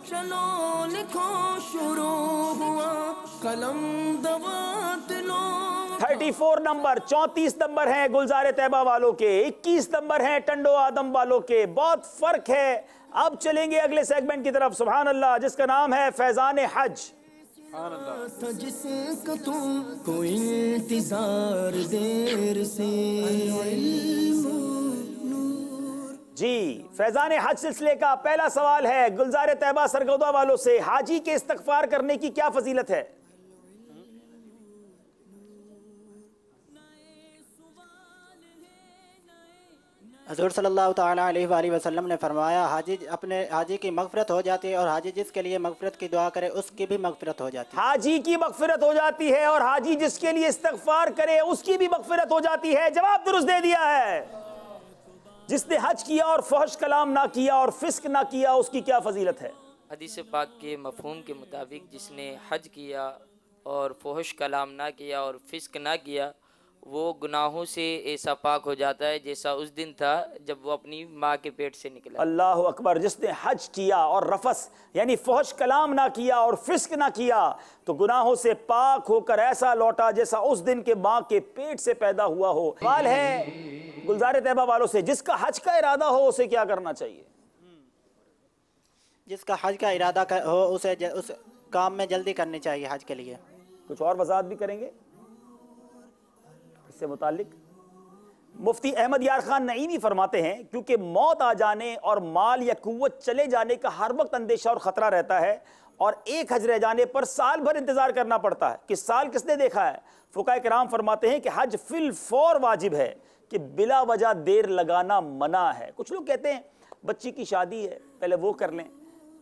چلو لکھو شروع ہوا قلم دوات لو۔ 34 نمبر، 34 نمبر ہیں گلزار طیبہ والوں کے، 21 نمبر ہیں ٹنڈو آدم والوں کے، بہت فرق ہے۔ اب چلیں گے اگلے سیگمنٹ کی طرف، سبحان اللہ، جس کا نام ہے فیضان حج۔ جس کا تم کو انتظار دیر سے۔ جی، فیضان حج سلسلے کا پہلا سوال ہے گلزار طیبہ سرگودا والوں سے، حاجی کے استغفار کرنے کی کیا فضیلت ہے؟ حضور صلی اللہ تعالیٰ علیہ وآلہ وسلم نے فرمایا حاجی کی مغفرت ہو جاتی ہے، اور حاجی جس کے لیے مغفرت کی دعا کرے اس کی بھی مغفرت ہو جاتی ہے۔ حاجی کی مغفرت ہو جاتی ہے، اور حاجی جس کے لیے استغفار کرے اس کی بھی مغفرت ہو جاتی ہے۔ جواب درست دے دیا ہے۔ جس نے حج کیا اور فحش کلام نہ کیا اور فسق نہ کیا، اس کی کیا فضیلت ہے؟ حدیث پاک کے مفہوم کے مطابق جس نے حج کیا اور فحش کلام نہ کیا اور فسق نہ کیا، وہ گناہوں سے ایسا پاک ہو جاتا ہے جیسا اس دن تھا جب وہ اپنی ماں کے پیٹ سے نکلا۔ اللہ اکبر۔ جس نے حج کیا اور رفث یعنی فحش کلام نہ کیا اور فسق نہ کیا تو گناہوں سے پاک ہو کر ایسا لوٹا جیسا اس دن کے ماں کے پیٹ سے پیدا ہوا ہو۔ سوال ہے گلزار طیبہ والوں سے، جس کا حج کا ارادہ ہو اسے کیا کرنا چاہیے؟ جس کا حج کا ارادہ ہو اسے اس کام میں جلدی کرنی چاہیے حج کے لیے۔ کچھ اور وضاحت بھی کریں گے اس سے متعلق؟ مفتی احمد یار خان نعیمی فرماتے ہیں کیونکہ موت آ جانے اور مال یا قوت چلے جانے کا ہر وقت اندیشہ اور خطرہ رہتا ہے، اور ایک حج رہ جانے پر سال بھر انتظار کرنا پڑتا ہے کہ سال کس نے دیکھا ہے۔ فقہاء کرام فرماتے ہیں کہ حج فی الفور واجب ہے، کہ بلا وجہ دیر لگانا منع ہے۔ کچھ لوگ کہتے ہیں بچی کی شادی ہے، پہلے وہ کر لیں،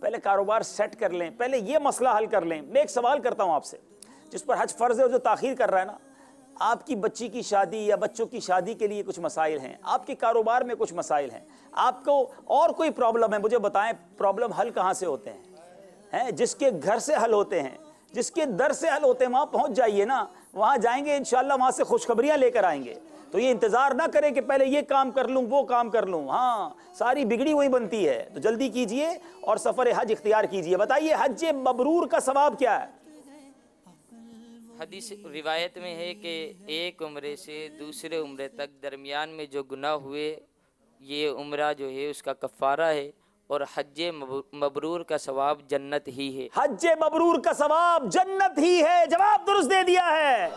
پہلے کاروبار سیٹ کر لیں، پہلے یہ مسئلہ حل کر لیں۔ میں ایک سوال کرتا ہوں آپ سے، جس پر حج فرض ہے اور جو تاخیر کر رہا ہے نا، آپ کی بچی کی شادی یا بچوں کی شادی کے لیے کچھ مسائل ہیں، آپ کے کاروبار میں کچھ مسائل ہیں، آپ کو اور کوئی پرابلم ہے، مجھے بتائیں پرابلم حل کہاں سے ہوتے ہیں؟ جس کے گھر سے حل ہوتے ہیں، جس کے در سے حل ہوتے ہیں، وہاں پہنچ جائیے نا، وہاں جائیں گے انشاءاللہ، وہاں سے خوشخبریاں لے کر آئیں گے۔ تو یہ انتظار نہ کریں کہ پہلے یہ کام کر لوں وہ کام کر لوں، ہاں ساری بگڑی وہی بنتی ہے۔ تو جلدی کیجئے اور سفر حج اختیار کیجئے۔ بتائیے حج مبرور کا ثواب کیا ہے؟ حدیث روایت میں ہے کہ ایک عمرے سے دوسرے عمرے تک درمیان میں جو گناہ ہوئے، یہ عمرہ جو ہے اس کا کفارہ ہے، اور حج مبرور کا ثواب جنت ہی ہے۔ حج مبرور کا ثواب جنت ہی ہے۔ جواب درست دے دیا ہے۔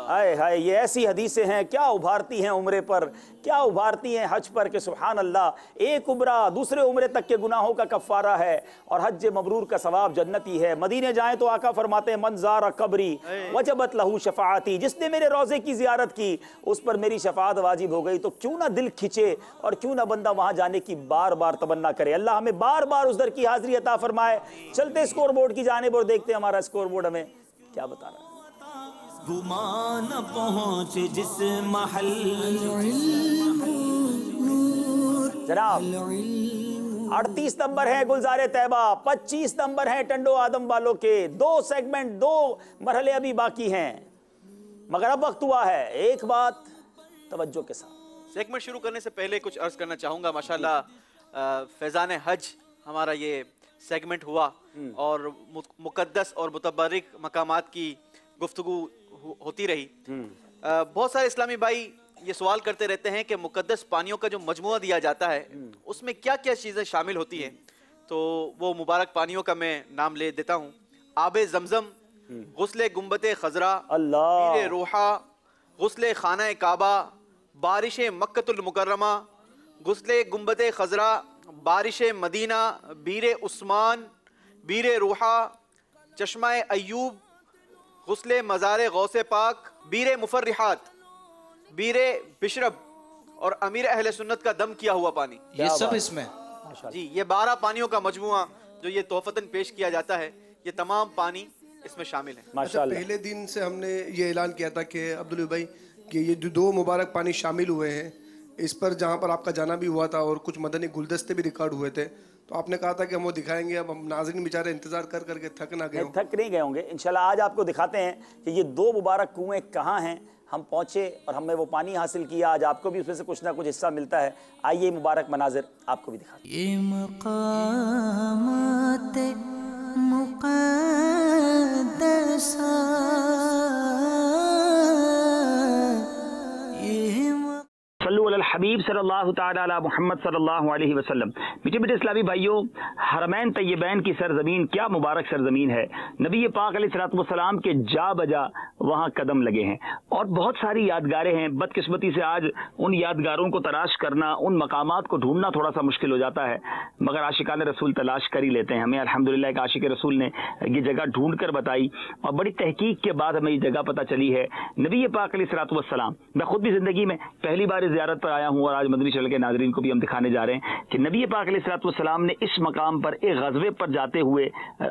ہائے ہائے، یہ ایسی حدیثیں ہیں کیا ابھارتی ہیں عمرے پر، کیا ابھارتی ہیں حج پر، کہ سبحان اللہ، ایک عمرہ دوسرے عمرے تک کے گناہوں کا کفارہ ہے، اور حج مبرور کا ثواب جنت ہی ہے۔ مدینے جائیں تو آقا فرماتے ہیں من زار قبری وجبت لہو شفاعتی، جس نے میرے روضے کی زیارت کی اس پر میری شفاعت واجب ہو گئی۔ تو کیوں نہ دل کھچے اور کیوں نہ بندہ وہاں جانے کی بار بار تمنا کرے۔ اللہ ہمیں بار بار اس در کی حاضری عطا فرمائے۔ چلتے اسکور بورڈ کی جانب اور دیکھتے ہیں ہمارا اسکور بورڈ ہمیں کیا بتا رہا ہے۔ گمان پہنچ جس محل، جناب 38 نمبر ہے گلزار طیبہ، 25 نمبر ہیں ٹنڈو آدم والوں کے۔ 2 سیگمنٹ 2 مرحلے ابھی باقی ہیں، مگر اب وقت ہوا ہے ایک بات توجہ کے ساتھ۔ سیگمنٹ شروع کرنے سے پہلے کچھ عرض کرنا چاہوں گا۔ ماشاءاللہ فیضان حج ہمارا یہ سیگمنٹ ہوا اور مقدس اور متبرک مقامات کی گفتگو ہوتی رہی. بہت سارے اسلامی بھائی یہ سوال کرتے رہتے ہیں کہ مقدس پانیوں کا جو مجموعہ دیا جاتا ہے اس میں کیا کیا چیزیں شامل ہوتی ہیں. تو وہ مبارک پانیوں کا میں نام لے دیتا ہوں. آب زمزم، غسل گنبد خضرا، بیر روحا، غسل خانہ کعبہ، بارش مکۃ المکرمہ، غسل گنبد خضرا، بارش مدینہ، بیر عثمان، بیر روحا، چشمہ ایوب، غسل مزار غوث پاک، بیر مفرحات، بیر بشرب اور امیر اہل سنت کا دم کیا ہوا پانی. یہ سب اس میں جی یہ 12 پانیوں کا مجموعہ جو یہ تحفتاً پیش کیا جاتا ہے، یہ تمام پانی اس میں شامل ہیں. اچھا، پہلے دن سے ہم نے یہ اعلان کیا تھا کہ عبداللہ بھائی کہ یہ جو 2 مبارک پانی شامل ہوئے ہیں اس پر جہاں پر آپ کا جانا بھی ہوا تھا اور کچھ مدنی گلدستے بھی ریکارڈ ہوئے تھے، تو آپ نے کہا تھا کہ ہم وہ دکھائیں گے. اب ہم ناظرین بیچارے انتظار کر کر کے تھک نہ گئے. تھک نہیں گئے ہوں گے. انشاءاللہ آج آپ کو دکھاتے ہیں کہ یہ 2 مبارک کنویں کہاں ہیں. ہم پہنچے اور ہم نے وہ پانی حاصل کیا. آج آپ کو بھی اس میں سے کچھ نہ کچھ حصہ ملتا ہے. آئیے مبارک مناظر آپ کو بھی دکھاتے ہیں. یہ مقامات صلو علی الحبیب صلی اللہ تعالی علی محمد صلی اللہ علیہ وسلم. میٹھے میٹھے اسلامی بھائیوں، حرمین طیبین کی سرزمین کیا مبارک سرزمین ہے. نبی پاک علیہ الصلوۃ والسلام کے جا بجا وہاں قدم لگے ہیں اور بہت ساری یادگاریں ہیں. بدقسمتی سے آج ان یادگاروں کو تلاش کرنا، ان مقامات کو ڈھونڈنا تھوڑا سا مشکل ہو جاتا ہے، مگر عاشقان رسول تلاش کر ہی لیتے ہیں. ہمیں الحمدللہ ایک عاشق رسول نے یہ جگہ ڈھونڈ کر بتائی اور بڑی تحقیق کے بعد ہمیں یہ جگہ پتہ چلی ہے. نبی پاک علیہ الصلوۃ والسلام، میں خود بھی زندگی میں پہلی بار زیارت پر آیا ہوں اور آج مدنی چینل کے ناظرین کو بھی ہم دکھانے جا رہے ہیں کہ نبی پاک علیہ الصلوۃ والسلام نے اس مقام پر ایک غزوے پر جاتے ہوئے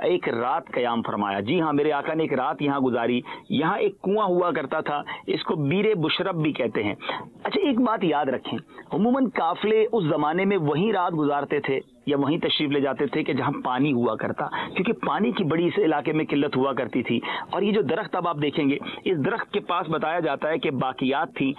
ایک رات قیام فرمایا. جی ہاں، میرے آقا نے ایک رات یہاں گزاری. یہاں ایک کنواں ہوا کرتا تھا، اس کو بیر بشرب بھی کہتے ہیں. اچھا ایک بات یاد رکھیں، عموماً قافلے اس زمانے میں وہیں رات گزارتے تھے یا وہیں تشریف لے جاتے تھے کہ جہاں پانی ہوا کرتا، کیونکہ پانی کی بڑی اس علاقے میں قلت ہوا کرتی تھی. اور یہ جو درخت اب آپ دیکھیں گے، اس درخت کے پاس بتایا جاتا ہے کہ باقیات تھی،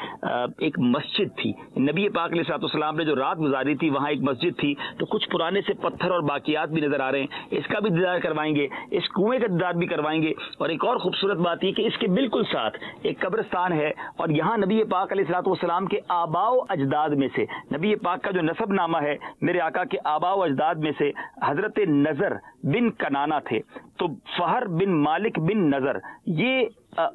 ایک مسجد تھی. نبی پاک علیہ السلام نے جو رات گزاری تھی وہاں ایک مسجد تھی. تو کچھ پرانے سے پتھر اور باقیات بھی نظر آ رہے ہیں، اس کا بھی دیدار کروائیں گے، اس کنویں کا دیدار بھی کروائیں گے. اور ایک اور خوبصورت بات یہ کہ اس کے بالکل ساتھ ایک قبرستان ہے اور یہاں نبی پاک علیہ السلام کے آباء و اجداد میں سے، نبی پاک کا جو نسب نامہ ہے، میرے آقا کے آباء و اجداد میں سے حضرت نظر بن کنانا تھے. تو فہر بن مالک بن نظر یہ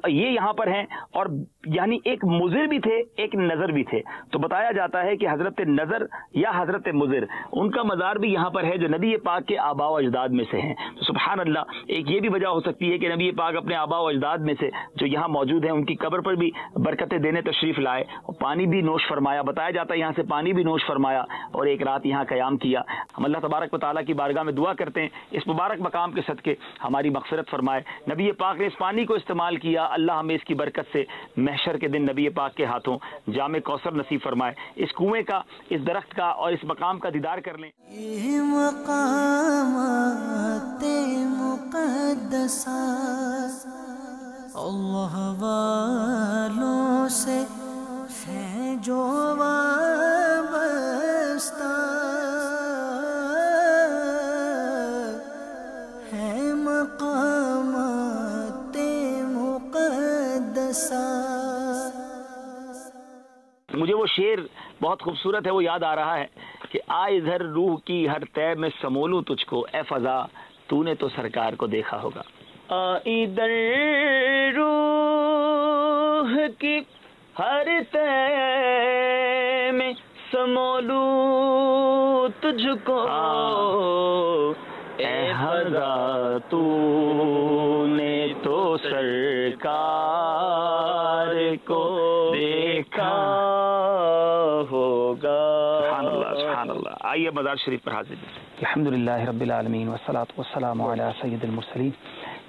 یہاں پر ہیں اور یعنی ایک مضر بھی تھے ایک نظر بھی تھے. تو بتایا جاتا ہے کہ حضرت نظر یا حضرت مضر ان کا مزار بھی یہاں پر ہے جو نبی پاک کے آباء و اجداد میں سے ہیں. تو سبحان اللہ، ایک یہ بھی وجہ ہو سکتی ہے کہ نبی پاک اپنے آباء و اجداد میں سے جو یہاں موجود ہیں ان کی قبر پر بھی برکتیں دینے تشریف لائے اور پانی بھی نوش فرمایا. بتایا جاتا ہے یہاں سے پانی بھی نوش فرمایا اور ایک رات یہاں قیام کیا. ہم اللہ تبارک و تعالیٰ کی بارگاہ میں دعا کرتے ہیں اس مبارک مقام کے صدقے ہماری مغفرت فرمائے. نبی پاک نے اس پانی کو استعمال کیا، اللہ ہمیں اس کی برکت سے محشر کے دن نبی پاک کے ہاتھوں جام کوثر نصیب فرمائے. اس کنویں کا، اس درخت کا اور اس مقام کا دیدار کر لیں. یہ مقامات مقدسہ اللہ والوں سے ہے جو وابستہ ہے. مقامات مقدسہ. مجھے وہ شعر بہت خوبصورت ہے، وہ یاد آ رہا ہے کہ آئے ادھر روح کی ہر طے میں سمولوں تجھ کو، اے فضا تو نے تو سرکار کو دیکھا ہوگا. ادھر روح کی ہر طے میں سمولوں تجھ کو، اے فضا تو نے تو سرکار کو دیکھا ہوگا. سبحان اللہ سبحان اللہ. آئیے مزار شریف پر حاضر ہیں. الحمدللہ رب العالمین والصلاة والسلام علی سید المرسلین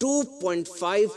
2.5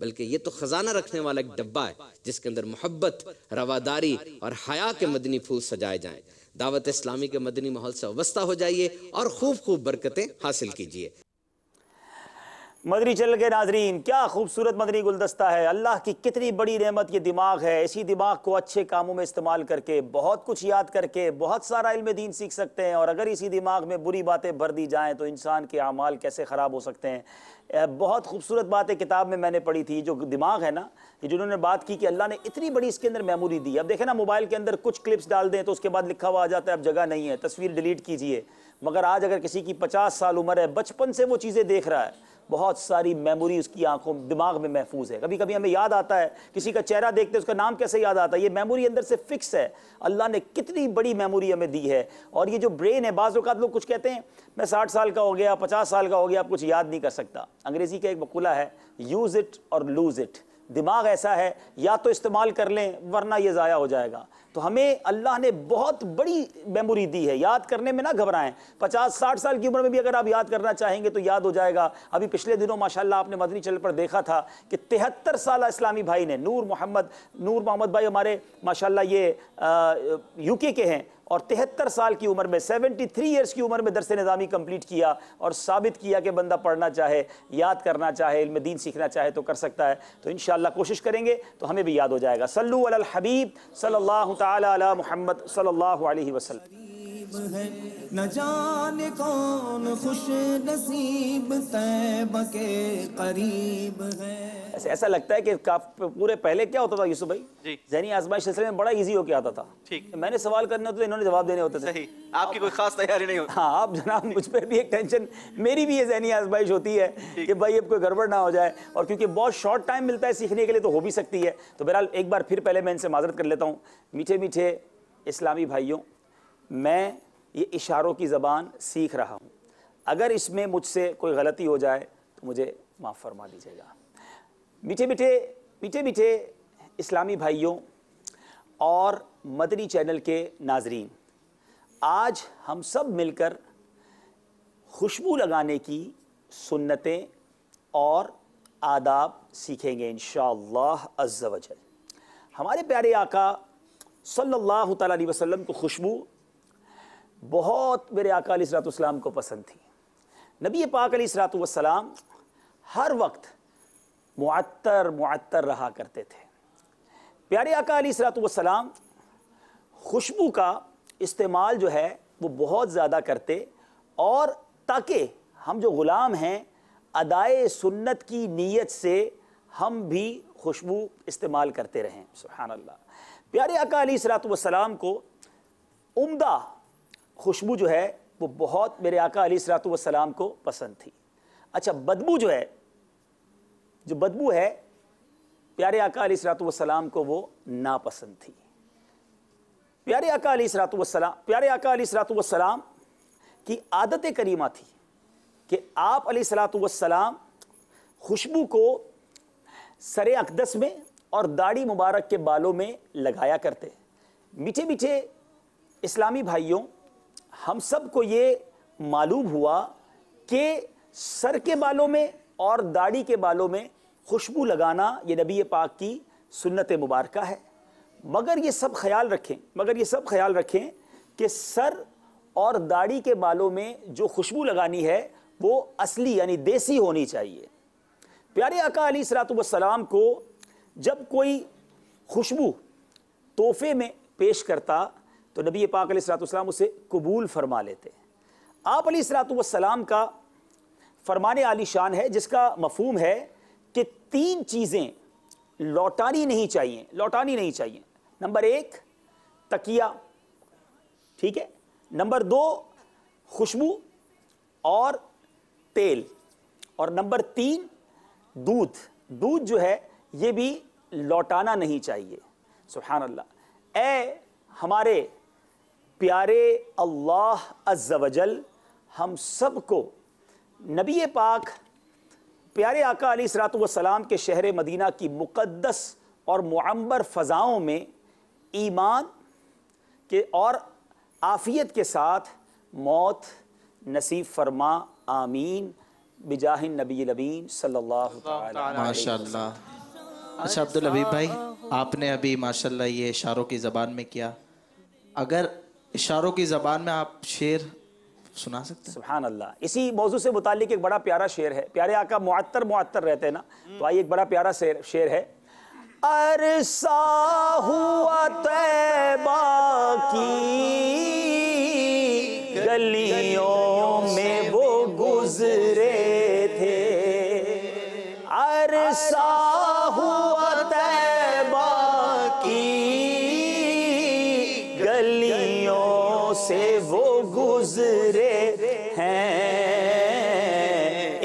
بلکہ یہ تو خزانہ رکھنے والا ایک ڈبہ ہے جس کے اندر محبت، رواداری اور حیا کے مدنی پھول سجائے جائیں۔ دعوت اسلامی کے مدنی ماحول سے وابستہ ہو جائیے اور خوب برکتیں حاصل کیجیے۔ مدنی چینل کے ناظرین، کیا خوبصورت مدنی گلدستہ ہے، اللہ کی کتنی بڑی نعمت یہ دماغ ہے۔ اسی دماغ کو اچھے کاموں میں استعمال کر کے، بہت کچھ یاد کر کے، بہت سارا علم دین سیکھ سکتے ہیں، اور اگر اسی دماغ میں بری باتیں بھر دی جائیں تو انسان کے اعمال کیسے خراب ہو سکتے ہیں۔ بہت خوبصورت بات ہے کتاب میں نے پڑھی تھی، جو دماغ ہے نا، یہ جنہوں نے بات کی کہ اللہ نے اتنی بڑی اس کے اندر میموری دی۔ اب دیکھیں نا، موبائل کے اندر کچھ کلپس ڈال دیں تو اس کے بعد لکھا ہوا آ جاتا ہے اب جگہ نہیں ہے، تصویر ڈیلیٹ کیجئے۔ مگر آج اگر کسی کی 50 سال عمر ہے، بچپن سے وہ چیزیں دیکھ رہا ہے، بہت ساری میموری اس کی آنکھوں دماغ میں محفوظ ہے۔ کبھی کبھی ہمیں یاد آتا ہے، کسی کا چہرہ دیکھتے ہیں اس کا نام کیسے یاد آتا ہے، یہ میموری اندر سے فکس ہے۔ اللہ نے کتنی بڑی میموری ہمیں دی ہے۔ اور یہ جو برین ہے، بعض اوقات لوگ کچھ کہتے ہیں میں 60 سال کا ہو گیا، 50 سال کا ہو گیا، اب کچھ یاد نہیں کر سکتا۔ انگریزی کا ایک مقولہ ہے، یوز اٹ اور لوز اٹ۔ دماغ ایسا ہے، یا تو استعمال کر لیں ورنہ یہ ضائع ہو جائے گا۔ تو ہمیں اللہ نے بہت بڑی میموری دی ہے، یاد کرنے میں نہ گھبرائیں۔ 50-60 سال کی عمر میں بھی اگر آپ یاد کرنا چاہیں گے تو یاد ہو جائے گا۔ ابھی پچھلے دنوں ماشاءاللہ آپ نے مدنی چینل پر دیکھا تھا کہ 73 سالہ اسلامی بھائی نے، نور محمد بھائی ہمارے ماشاءاللہ یہ UK کے ہیں، اور 73 سال کی عمر میں، 73 ایئرز کی عمر میں درس نظامی کمپلیٹ کیا، اور ثابت کیا کہ بندہ پڑھنا چاہے، یاد کرنا چاہے، علم دین سیکھنا چاہے تو کر سکتا ہے۔ تو انشاءاللہ کوشش کریں گے تو ہمیں بھی یاد ہو جائے گا۔ صلو علی الحبیب صلی اللہ تعالی علی محمد صلی اللہ علیہ وسلم۔ نہ جانے کون خوش نصیب طیبہ کے قریب ہے۔ ایسا لگتا ہے کہ پورے پہلے کیا ہوتا تھا یوسف بھائی، ذہنی آزمائش سلسلے میں بڑا ایزی ہو کے آتا تھا۔ میں نے سوال کرنے ہوتے تھے، انہوں نے جواب دینے ہوتے تھے۔ آپ کی کوئی خاص تیاری نہیں ہوتی۔ ہاں، آپ جناب مجھ پہ بھی ایک ٹینشن، میری بھی یہ ذہنی آزمائش ہوتی ہے کہ بھائی اب کوئی گڑبڑ نہ ہو جائے، اور کیونکہ بہت شارٹ ٹائم ملتا ہے سیکھنے کے لیے تو ہو بھی سکتی ہے۔ تو بہرحال ایک بار پھر پہلے میں ان سے معذرت کر لیتا ہوں۔ میٹھے میٹھے اسلامی بھائیوں، میں یہ اشاروں کی زبان سیکھ رہا ہوں، اگر اس میں مجھ سے کوئی غلطی ہو جائے تو مجھے معاف فرما دیجیے گا۔ میٹھے میٹھے اسلامی بھائیوں اور مدنی چینل کے ناظرین، آج ہم سب مل کر خوشبو لگانے کی سنتیں اور آداب سیکھیں گے انشاءاللہ عز و جل۔ ہمارے پیارے آقا صلی اللہ تعالیٰ علیہ وسلم کو خوشبو بہت میرے آقا علیہ السلام کو پسند تھی۔ نبی پاک علیہ السلام ہر وقت معطر رہا کرتے تھے۔ پیارے آقا علیہ السلام خوشبو کا استعمال جو ہے وہ بہت زیادہ کرتے، اور تاکہ ہم جو غلام ہیں ادائے سنت کی نیت سے ہم بھی خوشبو استعمال کرتے رہیں۔ سبحان اللہ۔ پیارے آقا علیہ السلام کو عمدہ خوشبو جو ہے وہ بہت میرے آقا علیہ السلام کو پسند تھی۔ اچھا، بدبو جو بدبو ہے پیارے آقا علیہ السلام کو وہ ناپسند تھی۔ پیارے آقا علیہ السلام کی عادت کریمہ تھی کہ آپ علیہ السلام خوشبو کو سر اقدس میں اور داڑھی مبارک کے بالوں میں لگایا کرتے۔ میٹھے میٹھے اسلامی بھائیوں، ہم سب کو یہ معلوم ہوا کہ سر کے بالوں میں اور داڑھی کے بالوں میں خوشبو لگانا یہ نبی پاک کی سنت مبارکہ ہے، مگر یہ سب خیال رکھیں کہ سر اور داڑھی کے بالوں میں جو خوشبو لگانی ہے وہ اصلی یعنی دیسی ہونی چاہیے۔ پیارے آقا علیہ السلام کو جب کوئی خوشبو تحفے میں پیش کرتا تو نبی پاک علیہ السلام اسے قبول فرما لیتے۔ آپ علیہ السلام کا فرمان عالی شان ہے جس کا مفہوم ہے کہ 3 چیزیں لوٹانی نہیں چاہیے۔ نمبر 1 تکیہ، ٹھیک ہے، نمبر 2 خوشبو اور تیل، اور نمبر 3 دودھ جو ہے یہ بھی لوٹانا نہیں چاہیے۔ سبحان اللہ۔ اے ہمارے پیارے اللہ عز و جل ہم سب کو نبی پاک پیارے آقا علیہ السلام کے شہر مدینہ کی مقدس اور معمر فضاؤں میں ایمان کے اور عافیت کے ساتھ موت نصیب فرما، آمین بجاہ النبی الامین صلی اللہ تعالی علیہ ماشاء اللہ۔ اچھا عبدالحبیب بھائی، آپ نے ابھی ماشاءاللہ یہ اشاروں کی زبان میں کیا، اگر اشاروں کی زبان میں آپ شعر سنا سکتے ہیں؟ سبحان اللہ۔ اسی موضوع سے متعلق ایک بڑا پیارا شعر ہے، پیارے آقا معطر رہتے ہیں نا، تو آئیے ایک بڑا پیارا شعر ہے۔ عرصہ ہوا طیبہ کی گلیوں میں وہ گزرے تھے، عرصہ ہوا طیبہ کی گلیوں سے وہ گزرے ہیں،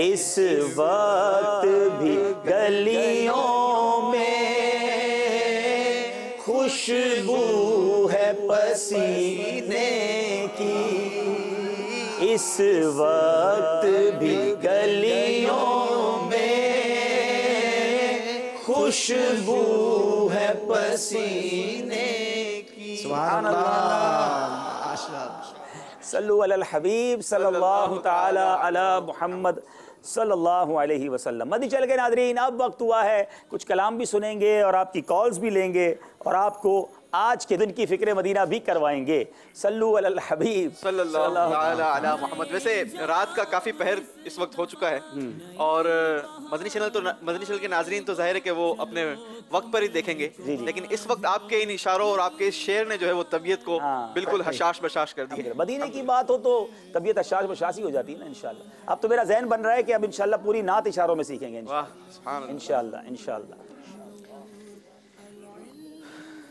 اس وقت بھی گلیوں میں خوشبو ہے پسینے کی، اس وقت بھی گلیوں میں خوشبو ہے پسینے کی۔ سبحان اللہ۔ صلو علی الحبیب صلی اللہ تعالی علی محمد صلی اللہ علیہ وسلم۔ مدنی چینل کے ناظرین، اب وقت ہوا ہے کچھ کلام بھی سنیں گے اور آپ کی کالز بھی لیں گے اور آپ کو آج کے دن کی فکر مدینہ بھی کروائیں گے۔ صلو علی الحبیب صلی اللہ تعالی علی محمد۔ ویسے رات کا کافی پہر اس وقت ہو چکا ہے اور مدنی چینل کے ناظرین تو ظاہر ہے کہ وہ اپنے وقت پر ہی دیکھیں گے، لیکن اس وقت آپ کے ان اشاروں اور آپ کے اس شعر نے جو ہے وہ طبیعت کو بالکل حشاش بشاش کر دی ہے۔ مدینے کی بات ہو تو طبیعت حشاش بشاش ہی ہو جاتی ہے نا انشاءاللہ۔ اب تو میرا ذہن بن رہا ہے کہ اب انشاءاللہ پوری نعت اشاروں میں سیکھیں گے انشاءاللہ۔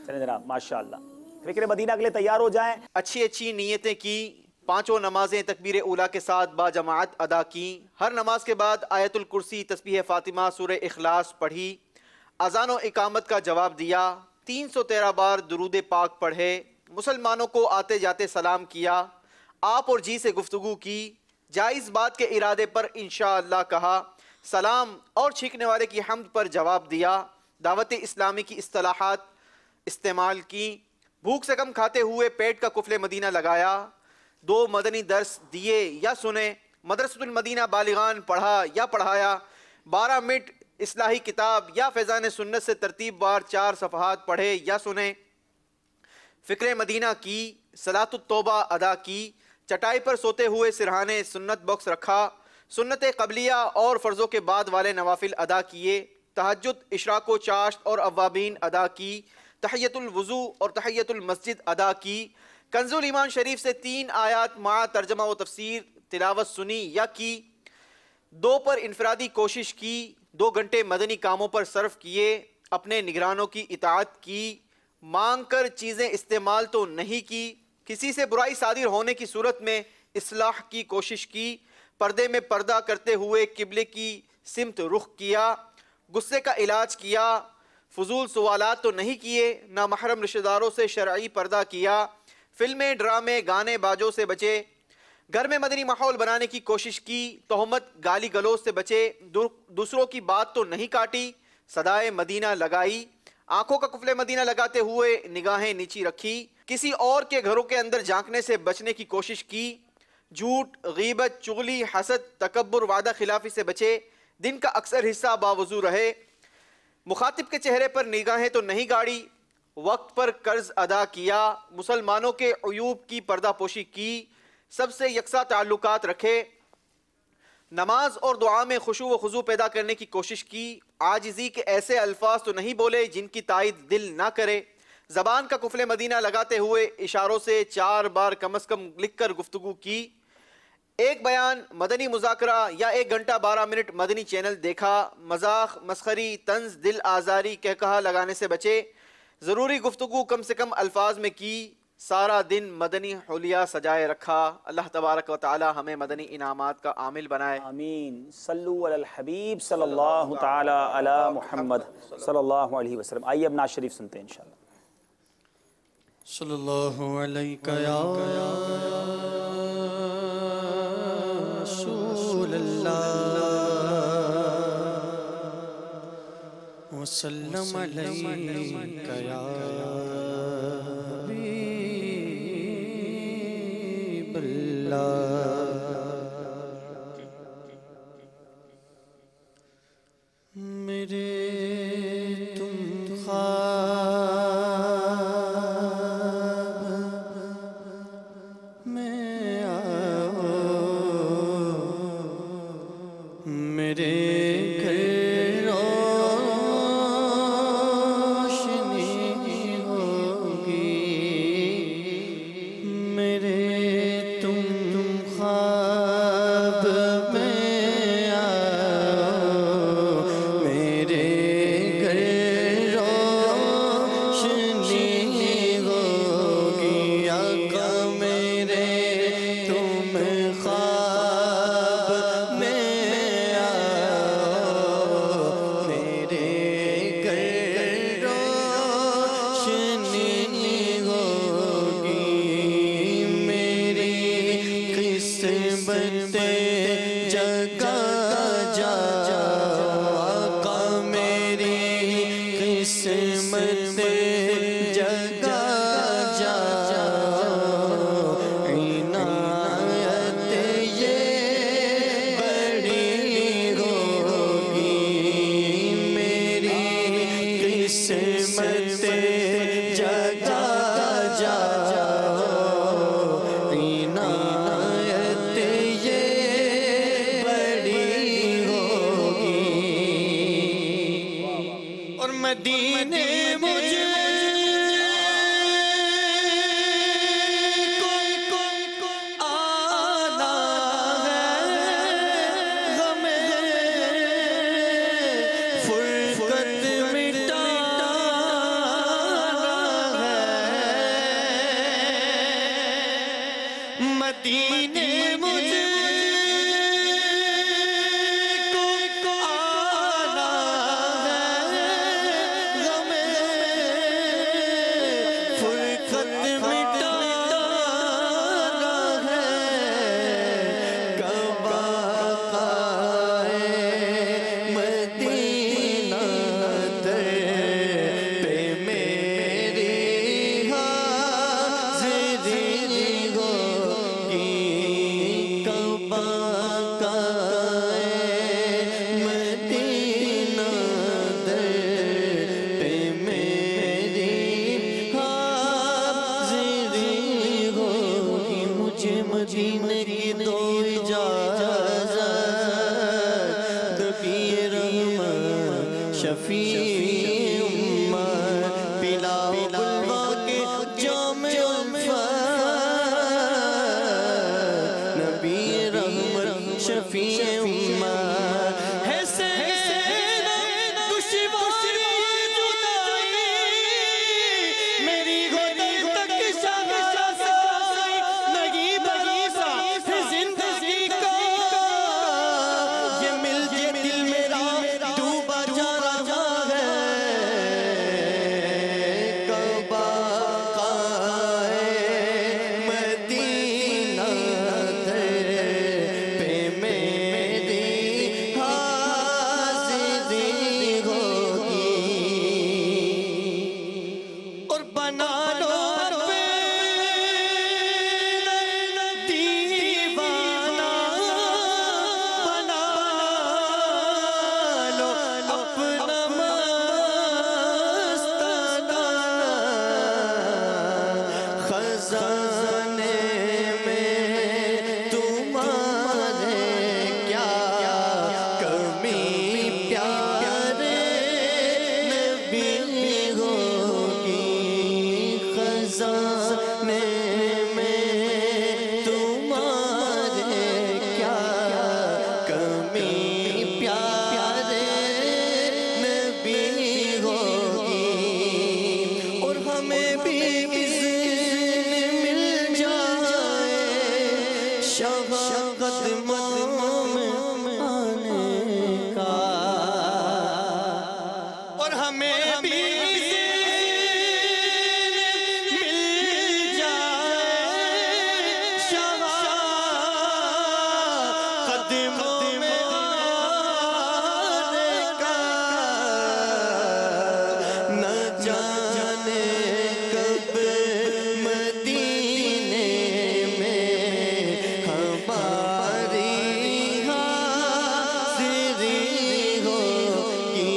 چلیں جناب، ماشاءاللہ، فکر مدینہ کے لیے تیار ہو جائیں۔ اچھی نیتیں کی، پانچوں نمازیں تکبیر اولیٰ کے ساتھ با جماعت ادا کی، ہر نماز کے بعد آیت الکرسی، تسبیح فاطمہ، سورہ اخلاص پڑھی، اذان و اقامت کا جواب دیا، 313 بار درود پاک پڑھے، مسلمانوں کو آتے جاتے سلام کیا، آپ اور جی سے گفتگو کی، جائز بات کے ارادے پر انشاءاللہ کہا، سلام اور چھینکنے والے کی حمد پر جواب دیا، دعوت اسلامی کی اصطلاحات استعمال کی، بھوک سے کم کھاتے ہوئے پیٹ کا قفل مدینہ لگایا، 2 مدنی درس دیے یا سنے، مدرسۃ المدینہ بالغان پڑھا یا پڑھایا، 12 منٹ اصلاحی کتاب یا فیضان سنت سے ترتیب وار 4 صفحات پڑھے یا سنے، فکر مدینہ کی، صلاۃ التوبہ ادا کی، چٹائی پر سوتے ہوئے سرہانے سنت باکس رکھا، سنت قبلیہ اور فرضوں کے بعد والے نوافل ادا کیے، تہجد، اشراق و چاشت اور اوابین ادا کی، تحیت الوضو اور تحیت المسجد ادا کی، کنز الایمان شریف سے 3 آیات مع ترجمہ و تفسیر تلاوت سنی یا کی، 2 پر انفرادی کوشش کی، 2 گھنٹے مدنی کاموں پر صرف کیے، اپنے نگرانوں کی اطاعت کی، مانگ کر چیزیں استعمال تو نہیں کی، کسی سے برائی صادر ہونے کی صورت میں اصلاح کی کوشش کی، پردے میں پردہ کرتے ہوئے قبلے کی سمت رخ کیا، غصے کا علاج کیا، فضول سوالات تو نہیں کیے، نامحرم رشتہ داروں سے شرعی پردہ کیا، فلمیں، ڈرامے، گانے باجوں سے بچے، گھر میں مدنی ماحول بنانے کی کوشش کی، تہمت، گالی گلوچ سے بچے، دوسروں کی بات تو نہیں کاٹی، صدائے مدینہ لگائی، آنکھوں کا قفل مدینہ لگاتے ہوئے نگاہیں نیچی رکھی، کسی اور کے گھروں کے اندر جھانکنے سے بچنے کی کوشش کی، جھوٹ، غیبت، چغلی، حسد، تکبر، وعدہ خلافی سے بچے، دن کا اکثر حصہ باوضو رہے، مخاطب کے چہرے پر نگاہیں تو نہیں گاڑی، وقت پر قرض ادا کیا، مسلمانوں کے عیوب کی پردہ پوشی کی، سب سے یکساں تعلقات رکھے، نماز اور دعا میں خشوع و خضوع پیدا کرنے کی کوشش کی، عاجزی کے ایسے الفاظ تو نہیں بولے جن کی تائید دل نہ کرے، زبان کا قفل مدینہ لگاتے ہوئے اشاروں سے 4 بار کم از کم لکھ کر گفتگو کی، ایک بیان، مدنی مذاکرہ یا 1 گھنٹہ 12 منٹ مدنی چینل دیکھا، مذاق، مسخری، طنز، دل آزاری، کہکہا لگانے سے بچے، ضروری گفتگو کم سے کم الفاظ میں کی، سارا دن مدنی حلیہ سجائے رکھا۔ اللہ تبارک و تعالی ہمیں مدنی انعامات کا عامل بنائے، آمین۔ صلو علی الحبیب صلی اللہ تعالی علی محمد صلی اللہ علیہ وسلم۔ آئیے اب نعت شریف سنتے ہیں انشاءاللہ۔ صلی اللہ علیہ یا رسول اللہ وسلم علیہ یا حبیب اللہ۔ میرے تم خواب میں آؤ، میرے گھر روشنی ہوگی، میرے تم خواب میں آؤ، میرے گھر روشنی ہوگی، آقا میرے تم خواب میں آؤ، میرے گھر روشنی ہوگی، میری قسمت جگا جا، آقا میری قسمت جگا جا، عنایت یہ بڑی ہوگی، میری قسمت جگا جا، عنایت یہ بڑی ہوگی، اور مدینے مجھے کو آنا ہے، غم فرقت مٹانا ہے، مدینے مجھے کو آنا ہے، غم فرقت مٹانا ہے، کب آقائے مدینہ در پہ میری حاضری ہوگی، کب آقائے مدینہ در پہ میری حاضری ہوگی، مجھے مدینے کی دو اجازت، نبی رحمت شفیع امت، پلاؤ بلوا کے جام الفت، نبی رحمت شفیع امت، ہے سینا دشواری جدائی، میری گودی تک شاہی نہیں بھروسہ ہے زندگی کا، یہ مل کے دل میرا ڈوبا جا رہا ہے، کب آقائے مدینہ در پہ میری حاضری ہوگی، اور بنا لو اپنا دیوانہ، بنا لو اپنا مستانہ، خزانے میں تمہارے کیا کمی، پیارے نبی ہوگی، خزانے میں تمہارے کیا کمی، پیارے نبی ہوگی، اور ہمیں بھی اذن مل جائے شفقت قدموں میں آنے کا، اور ہمیں بھی مل جائے شفقت قدموں میں آنے کا، نہ جانے کب مدینے میں ہماری حاضری ہوگی،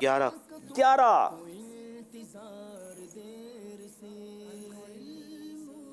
11।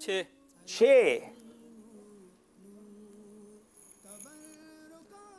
6।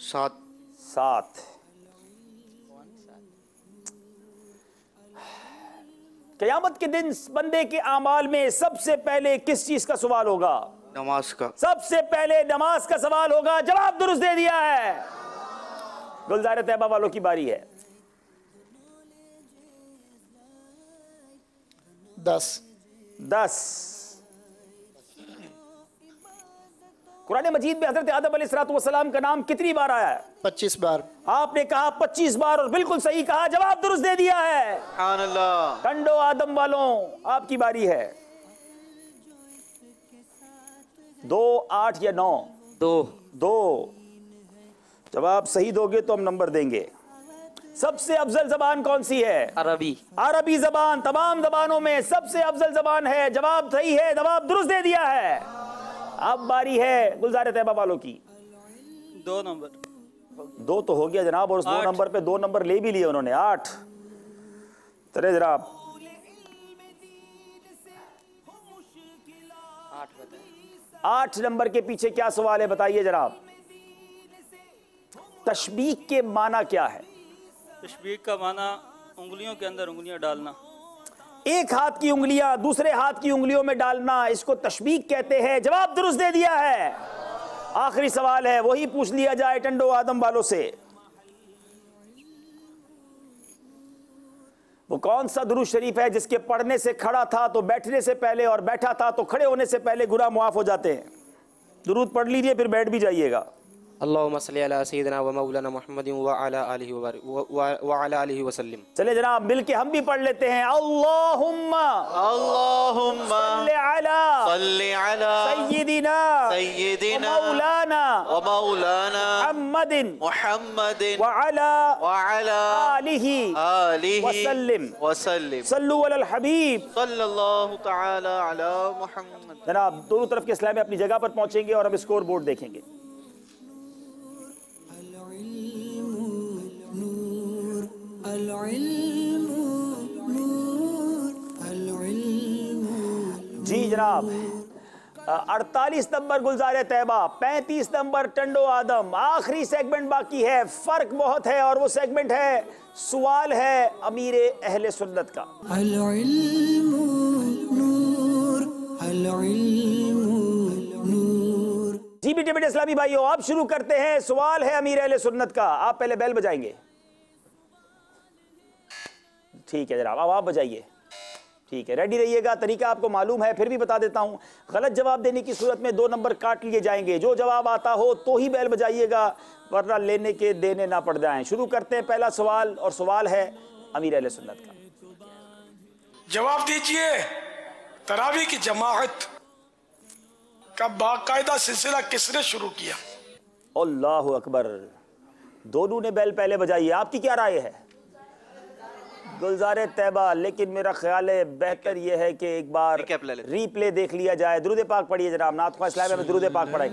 7। قیامت کے دن بندے کے اعمال میں سب سے پہلے کس چیز کا سوال ہوگا؟ نماز کا. سب سے پہلے نماز کا سوال ہوگا. جواب درست دے دیا ہے. گلزار طیبہ والوں کی باری ہے. 10. قرآن مجید میں حضرت آدم علیہ السلام کا نام کتنی بار آیا ہے؟ 25 بار. آپ نے کہا 25 بار اور بالکل صحیح کہا. جواب درست دے دیا ہے. سبحان اللہ. ٹنڈو آدم والوں آپ کی باری ہے. 2, 8 یا 9؟ 2. جواب صحیح دو گے تو ہم نمبر دیں گے. سب سے افضل زبان کون سی ہے؟ عربی. عربی زبان تمام زبانوں میں سب سے افضل زبان ہے. جواب صحیح ہے. جواب درست دے دیا ہے. اب باری ہے گلزار طیبہ والوں کی. 2 نمبر. 2 تو ہو گیا جناب, اور اس 2 نمبر پہ 2 نمبر لے بھی لیے انہوں نے. 8 ترے جناب. 8 نمبر کے پیچھے کیا سوال ہے بتائیے جناب. تشبیہ کے معنی کیا ہے؟ تشبیہ کا معنی انگلیوں کے اندر انگلیاں ڈالنا. ایک ہاتھ کی انگلیاں دوسرے ہاتھ کی انگلیوں میں ڈالنا, اس کو تشبیہ کہتے ہیں. جواب درست دے دیا ہے. آخری سوال ہے, وہی پوچھ لیا جائے ٹنڈو آدم والوں سے. وہ کون سا درود شریف ہے جس کے پڑھنے سے کھڑا تھا تو بیٹھنے سے پہلے, اور بیٹھا تھا تو کھڑے ہونے سے پہلے گناہ معاف ہو جاتے ہیں؟ درود پڑھ لیجئے پھر بیٹھ بھی جائیے گا. اللہم صلی علی سیدنا و مولانا محمد وعلی آلہ وسلم. چلے جناب مل کے ہم بھی پڑھ لیتے ہیں. اللہم صلی علی سیدنا و مولانا محمد وعلی آلہ وسلم. صلو علی الحبیب صلی اللہ تعالی علی محمد. جناب دونوں طرف کے اسلام اپنی جگہ پر پہنچیں گے اور ہم اسکور بورڈ دیکھیں گے. جی جناب 48 نمبر گلزار طیبہ, 35 نمبر ٹنڈو آدم. آخری سیگمنٹ باقی ہے, فرق بہت ہے, اور وہ سیگمنٹ ہے سوال ہے امیر اہل سنت کا. العلم نور, العلم نور. جی بیٹے بیٹے اسلامی بھائیو, آپ شروع کرتے ہیں. سوال ہے امیر اہل سنت کا. آپ پہلے بیل بجائیں گے. ٹھیک ہے جناب, اب آپ بجائیے. ٹھیک ہے, ریڈی رہیے گا. طریقہ آپ کو معلوم ہے, پھر بھی بتا دیتا ہوں. غلط جواب دینے کی صورت میں 2 نمبر کاٹ لیے جائیں گے. جو جواب آتا ہو تو ہی بیل بجائیے گا, ورنہ لینے کے دینے نہ پڑ جائیں. شروع کرتے ہیں پہلا سوال, اور سوال ہے امیر اہل سنت کا. جواب دیجئے, تراویح کی جماعت کا باقاعدہ سلسلہ کس نے شروع کیا؟ اللہ اکبر. دونوں نے بیل پہلے بجائی. آپ کی کیا رائے ہے گلزار طیبہ؟ لیکن میرا خیال ہے بہتر یہ ہے کہ ایک بار ری پلے دیکھ لیا جائے. درود پاک پڑھیے جناب. نعت خواہ اسلام میں درود پاک پڑھائیں.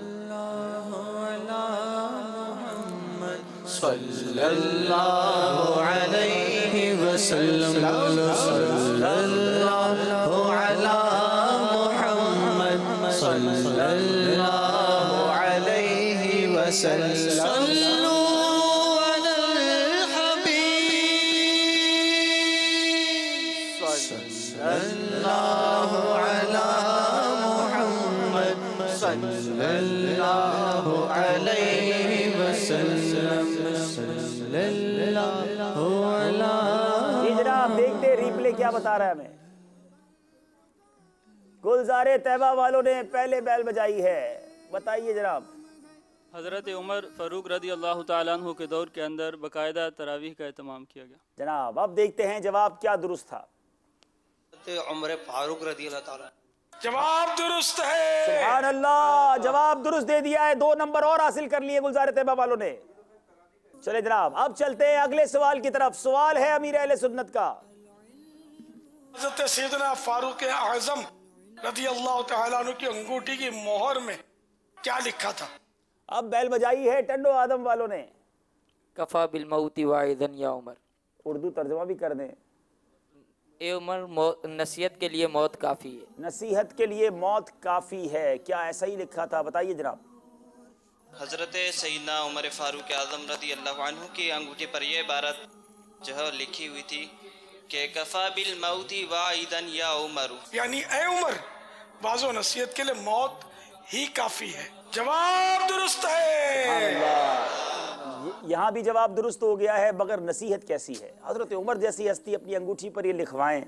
صلی اللہ علیہ وسلم, صلی اللہ علی محمد, صلی اللہ علیہ وسلم. دیکھتے ریپلے کیا بتا رہا ہے ہمیں. گلزار طیبہ والوں نے پہلے بیل بجائی ہے. بتائیے جناب. حضرت عمر فاروق رضی اللہ تعالیٰ عنہ کے دور کے اندر باقاعدہ تراویح کا اہتمام کیا گیا. جناب اب دیکھتے ہیں جواب کیا درست تھا. عمر فاروق رضی اللہ تعالیٰ. جواب درست ہے. سبحان اللہ, جواب درست دے دیا ہے. 2 نمبر اور حاصل کر لیے گلزار طیبہ والوں نے. چلے جناب اب چلتے ہیں اگلے سوال کی طرف. سوال ہے امیر اہل سنت کا. حضرت سیدنا فاروق اعظم رضی اللہ تعالیٰ عنہ کی انگوٹھی کی مہر میں کیا لکھا تھا؟ اب بیل بجائی ہے ٹنڈو آدم والوں نے. کفا بالموت واعظا یا عمر. اردو ترجمہ بھی کر دیں. اے عمر, نصیحت کے لیے موت کافی ہے. نصیحت کے لیے موت کافی ہے. کیا ایسا ہی لکھا تھا؟ بتائیے جناب. حضرت سیدنا عمر فاروق اعظم رضی اللہ عنہ کی انگوٹھی پر یہ عبارت جو ہے لکھی ہوئی تھی کہ کفا بالموت واعدا یا عمر، یعنی اے عمر واضح و نصیحت کے لیے موت ہی کافی ہے۔ جواب درست ہے۔ یہاں بھی جواب درست ہو گیا ہے، مگر نصیحت کیسی ہے؟ حضرت عمر جیسی ہستی اپنی انگوٹھی پر یہ لکھوائیں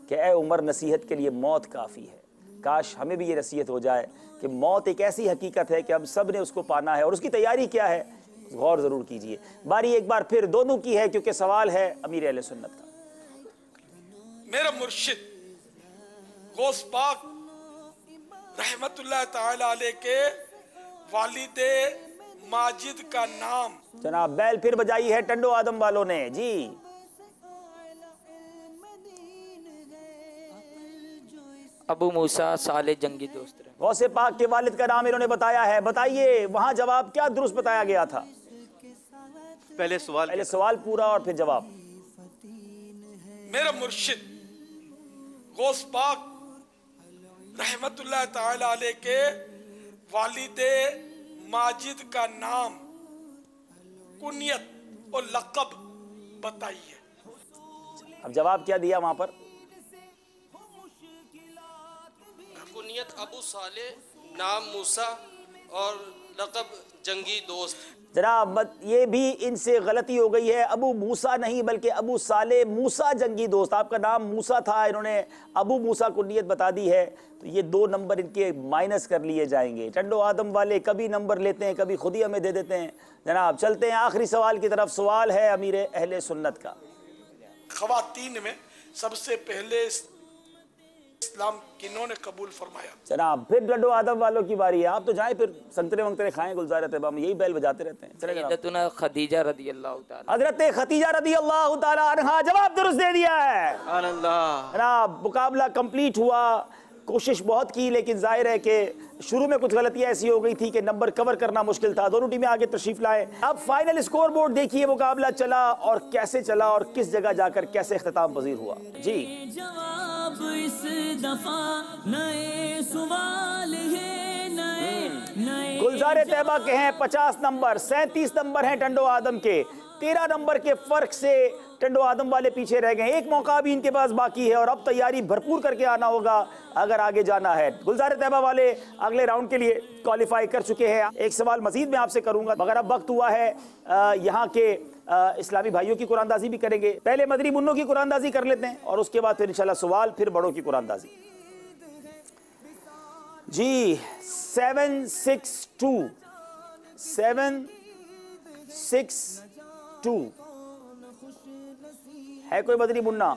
کہ اے عمر نصیحت کے لیے موت کافی ہے۔ کاش ہمیں بھی یہ نصیحت ہو جائے کہ موت ایک ایسی حقیقت ہے کہ ہم سب نے اس کو پانا ہے، اور اس کی تیاری کیا ہے غور ضرور کیجئے۔ باری ایک بار پھر دونوں کی ہے، کیونکہ سوال ہے امیر اہل سنت کا۔ میرا مرشد غوث پاک رحمت اللہ تعالی علیہ کے والد ماجد کا نام جناب بیل پھر بجائی ہے ٹنڈو آدم والوں نے جی۔ ابو موسیٰ صالح جنگی دوست رہے۔ غوث پاک کے والد کا نام انہوں نے بتایا ہے، بتائیے وہاں جواب کیا درست بتایا گیا تھا؟ پہلے سوال پورا اور پھر جواب۔ میرا مرشد غوث پاک رحمت اللہ تعالی علیہ کے والد ماجد کا نام، کنیت اور لقب بتائیے۔ اب جواب کیا دیا وہاں پر؟ کنیت ابو صالح، نام موسیٰ اور لقب جنگی دوست۔ جناب یہ بھی ان سے غلطی ہو گئی ہے، ابو موسیٰ نہیں بلکہ ابو صالح موسیٰ جنگی دوست۔ آپ کا نام موسیٰ تھا، انہوں نے ابو موسیٰ کنیت بتا دی ہے، تو یہ 2 نمبر ان کے مائنس کر لیے جائیں گے۔ ٹنڈو آدم والے کبھی نمبر لیتے ہیں، کبھی خود ہی ہمیں دے دیتے ہیں۔ جناب چلتے ہیں آخری سوال کی طرف۔ سوال ہے امیر اہل سنت کا۔ خواتین میں سب سے پہلے اسلام کنہوں نے قبول فرمایا؟ جناب پھر ٹنڈو آدم والوں کی باری ہے، آپ تو جائیں پھر سنگترے ونگترے کھائیں گلزار طیبہ میں، یہی بیل بجاتے رہتے ہیں۔ چلیں سیدتنا خدیجہ رضی اللہ تعالی، حضرت خدیجہ رضی اللہ تعالی عنہا جواب درست دے دیا ہے۔ سبحان اللہ۔ جناب مقابلہ کمپلیٹ ہوا، کوشش بہت کی، لیکن ظاہر ہے کہ شروع میں کچھ غلطیاں ایسی ہو گئی تھی کہ نمبر کور کرنا مشکل تھا۔ دونوں ٹیمیں آگے تشریف لائیں۔ اب فائنل اسکور بورڈ دیکھیے، مقابلہ چلا اور کیسے چلا اور کس جگہ جا کر کیسے اختتام پذیر ہوا۔ جی جواب اس دفعہ نئے سوال ہے، نئے گلزار طیبہ کے ہیں 50 نمبر، 37 نمبر ہیں ٹنڈو آدم کے۔ 13 نمبر کے فرق سے ٹنڈو آدم والے پیچھے رہ گئے، ایک موقع بھی ان کے پاس باقی ہے اور اب تیاری بھرپور کر کے آنا ہوگا اگر آگے جانا ہے۔ گلزار طیبہ والے اگلے راؤنڈ کے لیے کوالیفائی کر چکے ہیں۔ ایک سوال مزید میں آپ سے کروں گا، مگر اب وقت ہوا ہے یہاں کے اسلامی بھائیوں کی قرآن اندازی بھی کریں گے۔ پہلے مدری منوں کی قرآن اندازی کر لیتے ہیں اور اس کے بعد پھر انشاءاللہ سوال، پھر بڑوں کی قرآن اندازی۔ جی 762 ہے کوئی مدنی منا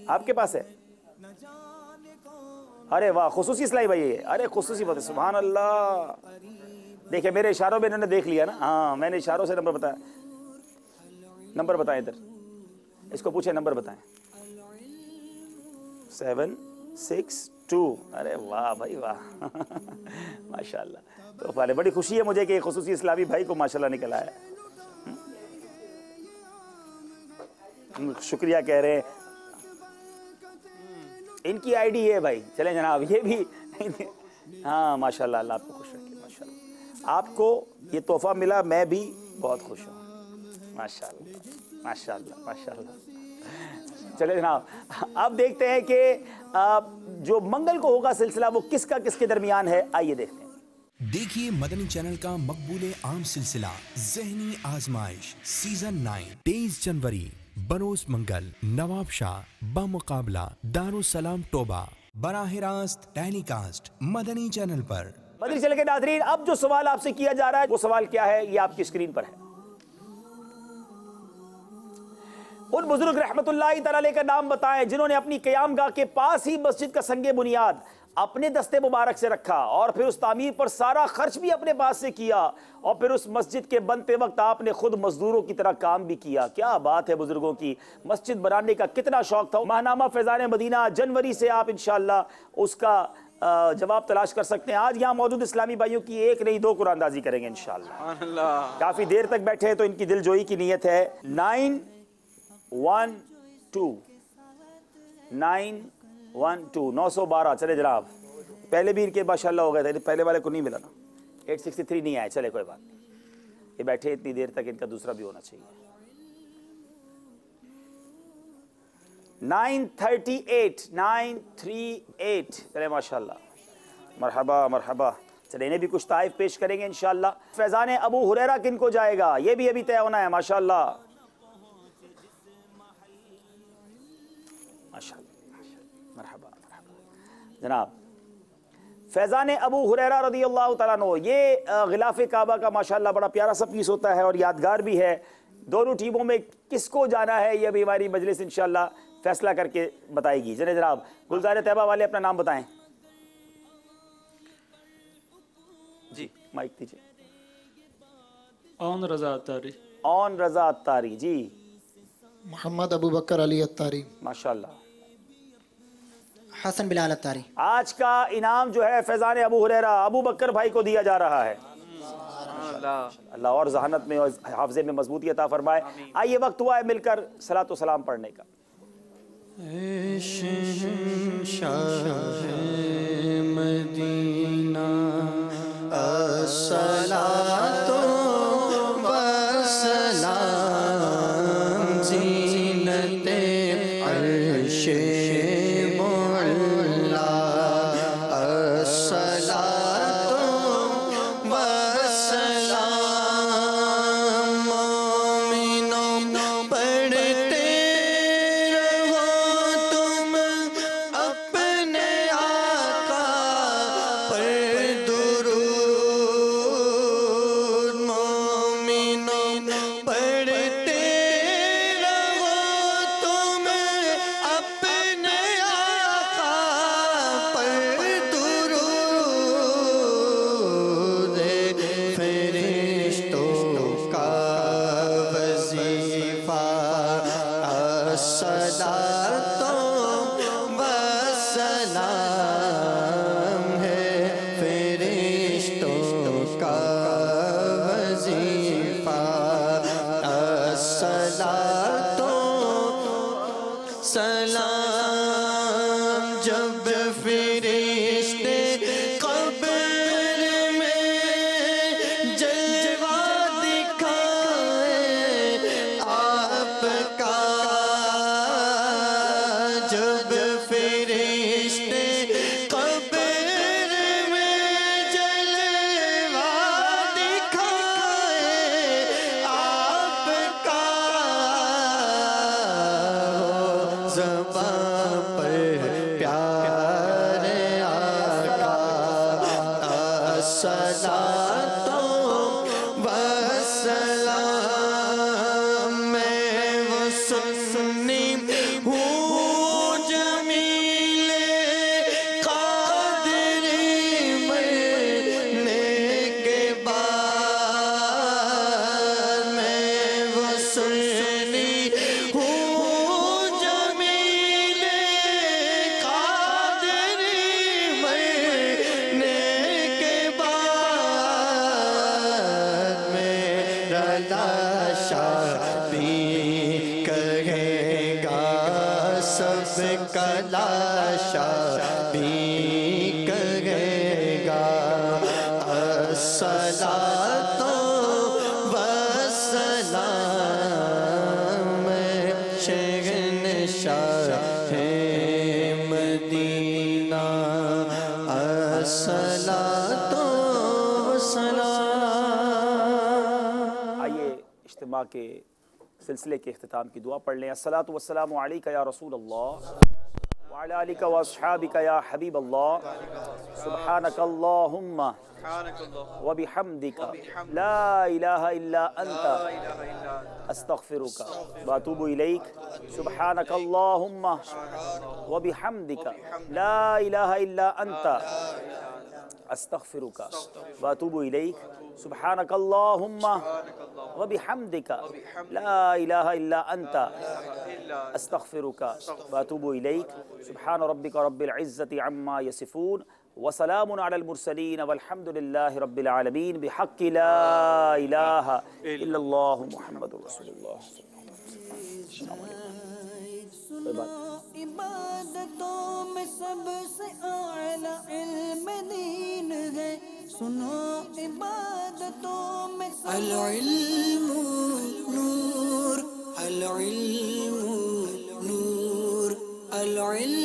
آپ کے پاس ہے؟ ارے واہ، خصوصی اسلامی بھائی ہے، ارے خصوصی بات ہے، سبحان اللہ۔ دیکھیں میرے اشاروں میں انہوں نے دیکھ لیا نا، ہاں میں نے اشاروں سے نمبر بتایا۔ نمبر بتائیں ادھر، اس کو پوچھیں نمبر بتائیں۔ 762، ارے واہ بھائی واہ ماشاءاللہ۔ تو بڑی خوشی ہے مجھے کہ خصوصی اسلامی بھائی کو ماشاءاللہ نکل آیا ہے، شکریہ کہہ رہے ہیں۔ ان کی آئی ڈی ہے بھائی، چلیں جناب یہ بھی ہاں ماشاءاللہ، اللہ آپ کو خوش رکھے ماشاءاللہ۔ آپ کو یہ تحفہ ملا، میں بھی بہت خوش ہوں ماشاءاللہ ماشاءاللہ ماشاءاللہ۔ چلیں جناب اب دیکھتے ہیں کہ جو منگل کو ہوگا سلسلہ وہ کس کا کس کے درمیان ہے، آئیے دیکھتے ہیں۔ دیکھیے مدنی چینل کا مقبول عام سلسلہ ذہنی آزمائش سیزن 9 23 جنوری بروز منگل نواب شاہ بمقابلہ دارالسلام ٹوبہ، براہ راست ٹیلی کاسٹ مدنی چینل پر۔ مدنی چینل کے ناظرین اب جو سوال آپ سے کیا جا رہا ہے وہ سوال کیا ہے، یہ آپ کی اسکرین پر ہے۔ ان بزرگ رحمت اللہ تعالی علیہ کا نام بتائیں جنہوں نے اپنی قیام گاہ کے پاس ہی مسجد کا سنگ بنیاد اپنے دستے مبارک سے رکھا اور پھر اس تعمیر پر سارا خرچ بھی اپنے پاس سے کیا، اور پھر اس مسجد کے بنتے وقت آپ نے خود مزدوروں کی طرح کام بھی کیا۔ کیا بات ہے بزرگوں کی، مسجد بنانے کا کتنا شوق تھا۔ ماہنامہ فیضان مدینہ جنوری سے آپ انشاءاللہ اس کا جواب تلاش کر سکتے ہیں۔ آج یہاں موجود اسلامی بھائیوں کی ایک نہیں 2 قرآن اندازی کریں گے انشاءاللہ۔ کافی دیر تک بیٹھے ہیں تو ان کی دل جوئی کی نیت ہے۔ 912 چلے جناب، پہلے بھی ان کے ماشاءاللہ ہو گئے تھے، پہلے والے کو نہیں ملا نا، 863 نہیں آئے، چلے کوئی بات نہیں، یہ بیٹھے اتنی دیر تک ان کا دوسرا بھی ہونا چاہیے۔ 938 چلے ماشاءاللہ مرحبا مرحبا. چلے انہیں بھی کچھ تحائف پیش کریں گے انشاءاللہ. فیضان ابو ہریرہ کن کو جائے گا یہ بھی ابھی طے ہونا ہے. ماشاءاللہ ماشاءاللہ مرحبا مرحبا. جناب فیضان ابو ہریرہ رضی اللہ تعالیٰ عنہ، یہ غلاف کعبہ کا ماشاءاللہ بڑا پیارا سا پیس ہوتا ہے اور یادگار بھی ہے. دونوں ٹیموں میں کس کو جانا ہے یہ بھی ہماری مجلس انشاءاللہ فیصلہ کر کے بتائے گی. جناب گلزار طیبہ والے اپنا نام بتائیں. جی مائک دیجیے. اون رضا اتاری. اون رضا اتاری. جی محمد ابو بکر علی اتاری. ماشاءاللہ. حسن بلال اتاری. آج کا انعام جو ہے فیضان ابو ہریرہ ابو بکر بھائی کو دیا جا رہا ہے. اللہ اور ذہانت میں اور حافظے میں مضبوطی عطا فرمائے. آئیے وقت ہوا ہے مل کر صلاۃ و سلام پڑھنے کا. مدینہ الصلاۃ والسلام زینت عرش مولا الصلاۃ والسلام مومنوں پڑھتے رہو تم اپنے آقا پر درود مومنوں پڑھتے رہو تم اپنے آقا پر درود فرشتوں کا وظیفہ الصلاۃ والسلام ہے فرشتوں کا وظیفہ الصلاۃ سلام جب فرشتے قبر میں جلوہ دکھائے آپ کا جب فرشتے قبر میں جلوہ دکھائے آپ کا زباں پر پیارے آقا الصلاۃ والسلام میں وہ سنی ہوں جمیل قادری مرنے کے بعد میں وہ سنی ہوں جمیل قادری مرنے کے بعد میرا لاشا بھی کہے گا سب کا لاشا بھی کہے گا الصلاۃ والسلام شہنشاہ مدینہ الصلاۃ والسلام. آئیے اجتماع کے سلسلے کے اختتام کی دعا پڑھ لیں. الصلاۃ والسلام علیک یا رسول اللہ وعلی آلک واصحابک یا حبیب اللہ. سبحانک اللہم وبحمدک لا الہ الا انت استغفرک واتوب الیک. سبحانک اللہم وبحمدک لا الہ الا انت استغفرک واتوب الیک. سبحانک اللہم وبحمدک لا الہ الا انت استغفرک واتوب الیک. سبحان ربک رب العزت عما یصفون وسلام علی المرسلین والحمد للہ رب العالمین بحق لا الہ الا اللہ محمد رسول اللہ. عبادتوں میں سب سے اعلیٰ علم دین ہے. سنو عبادتوں میں العلم نور العلم نور العلم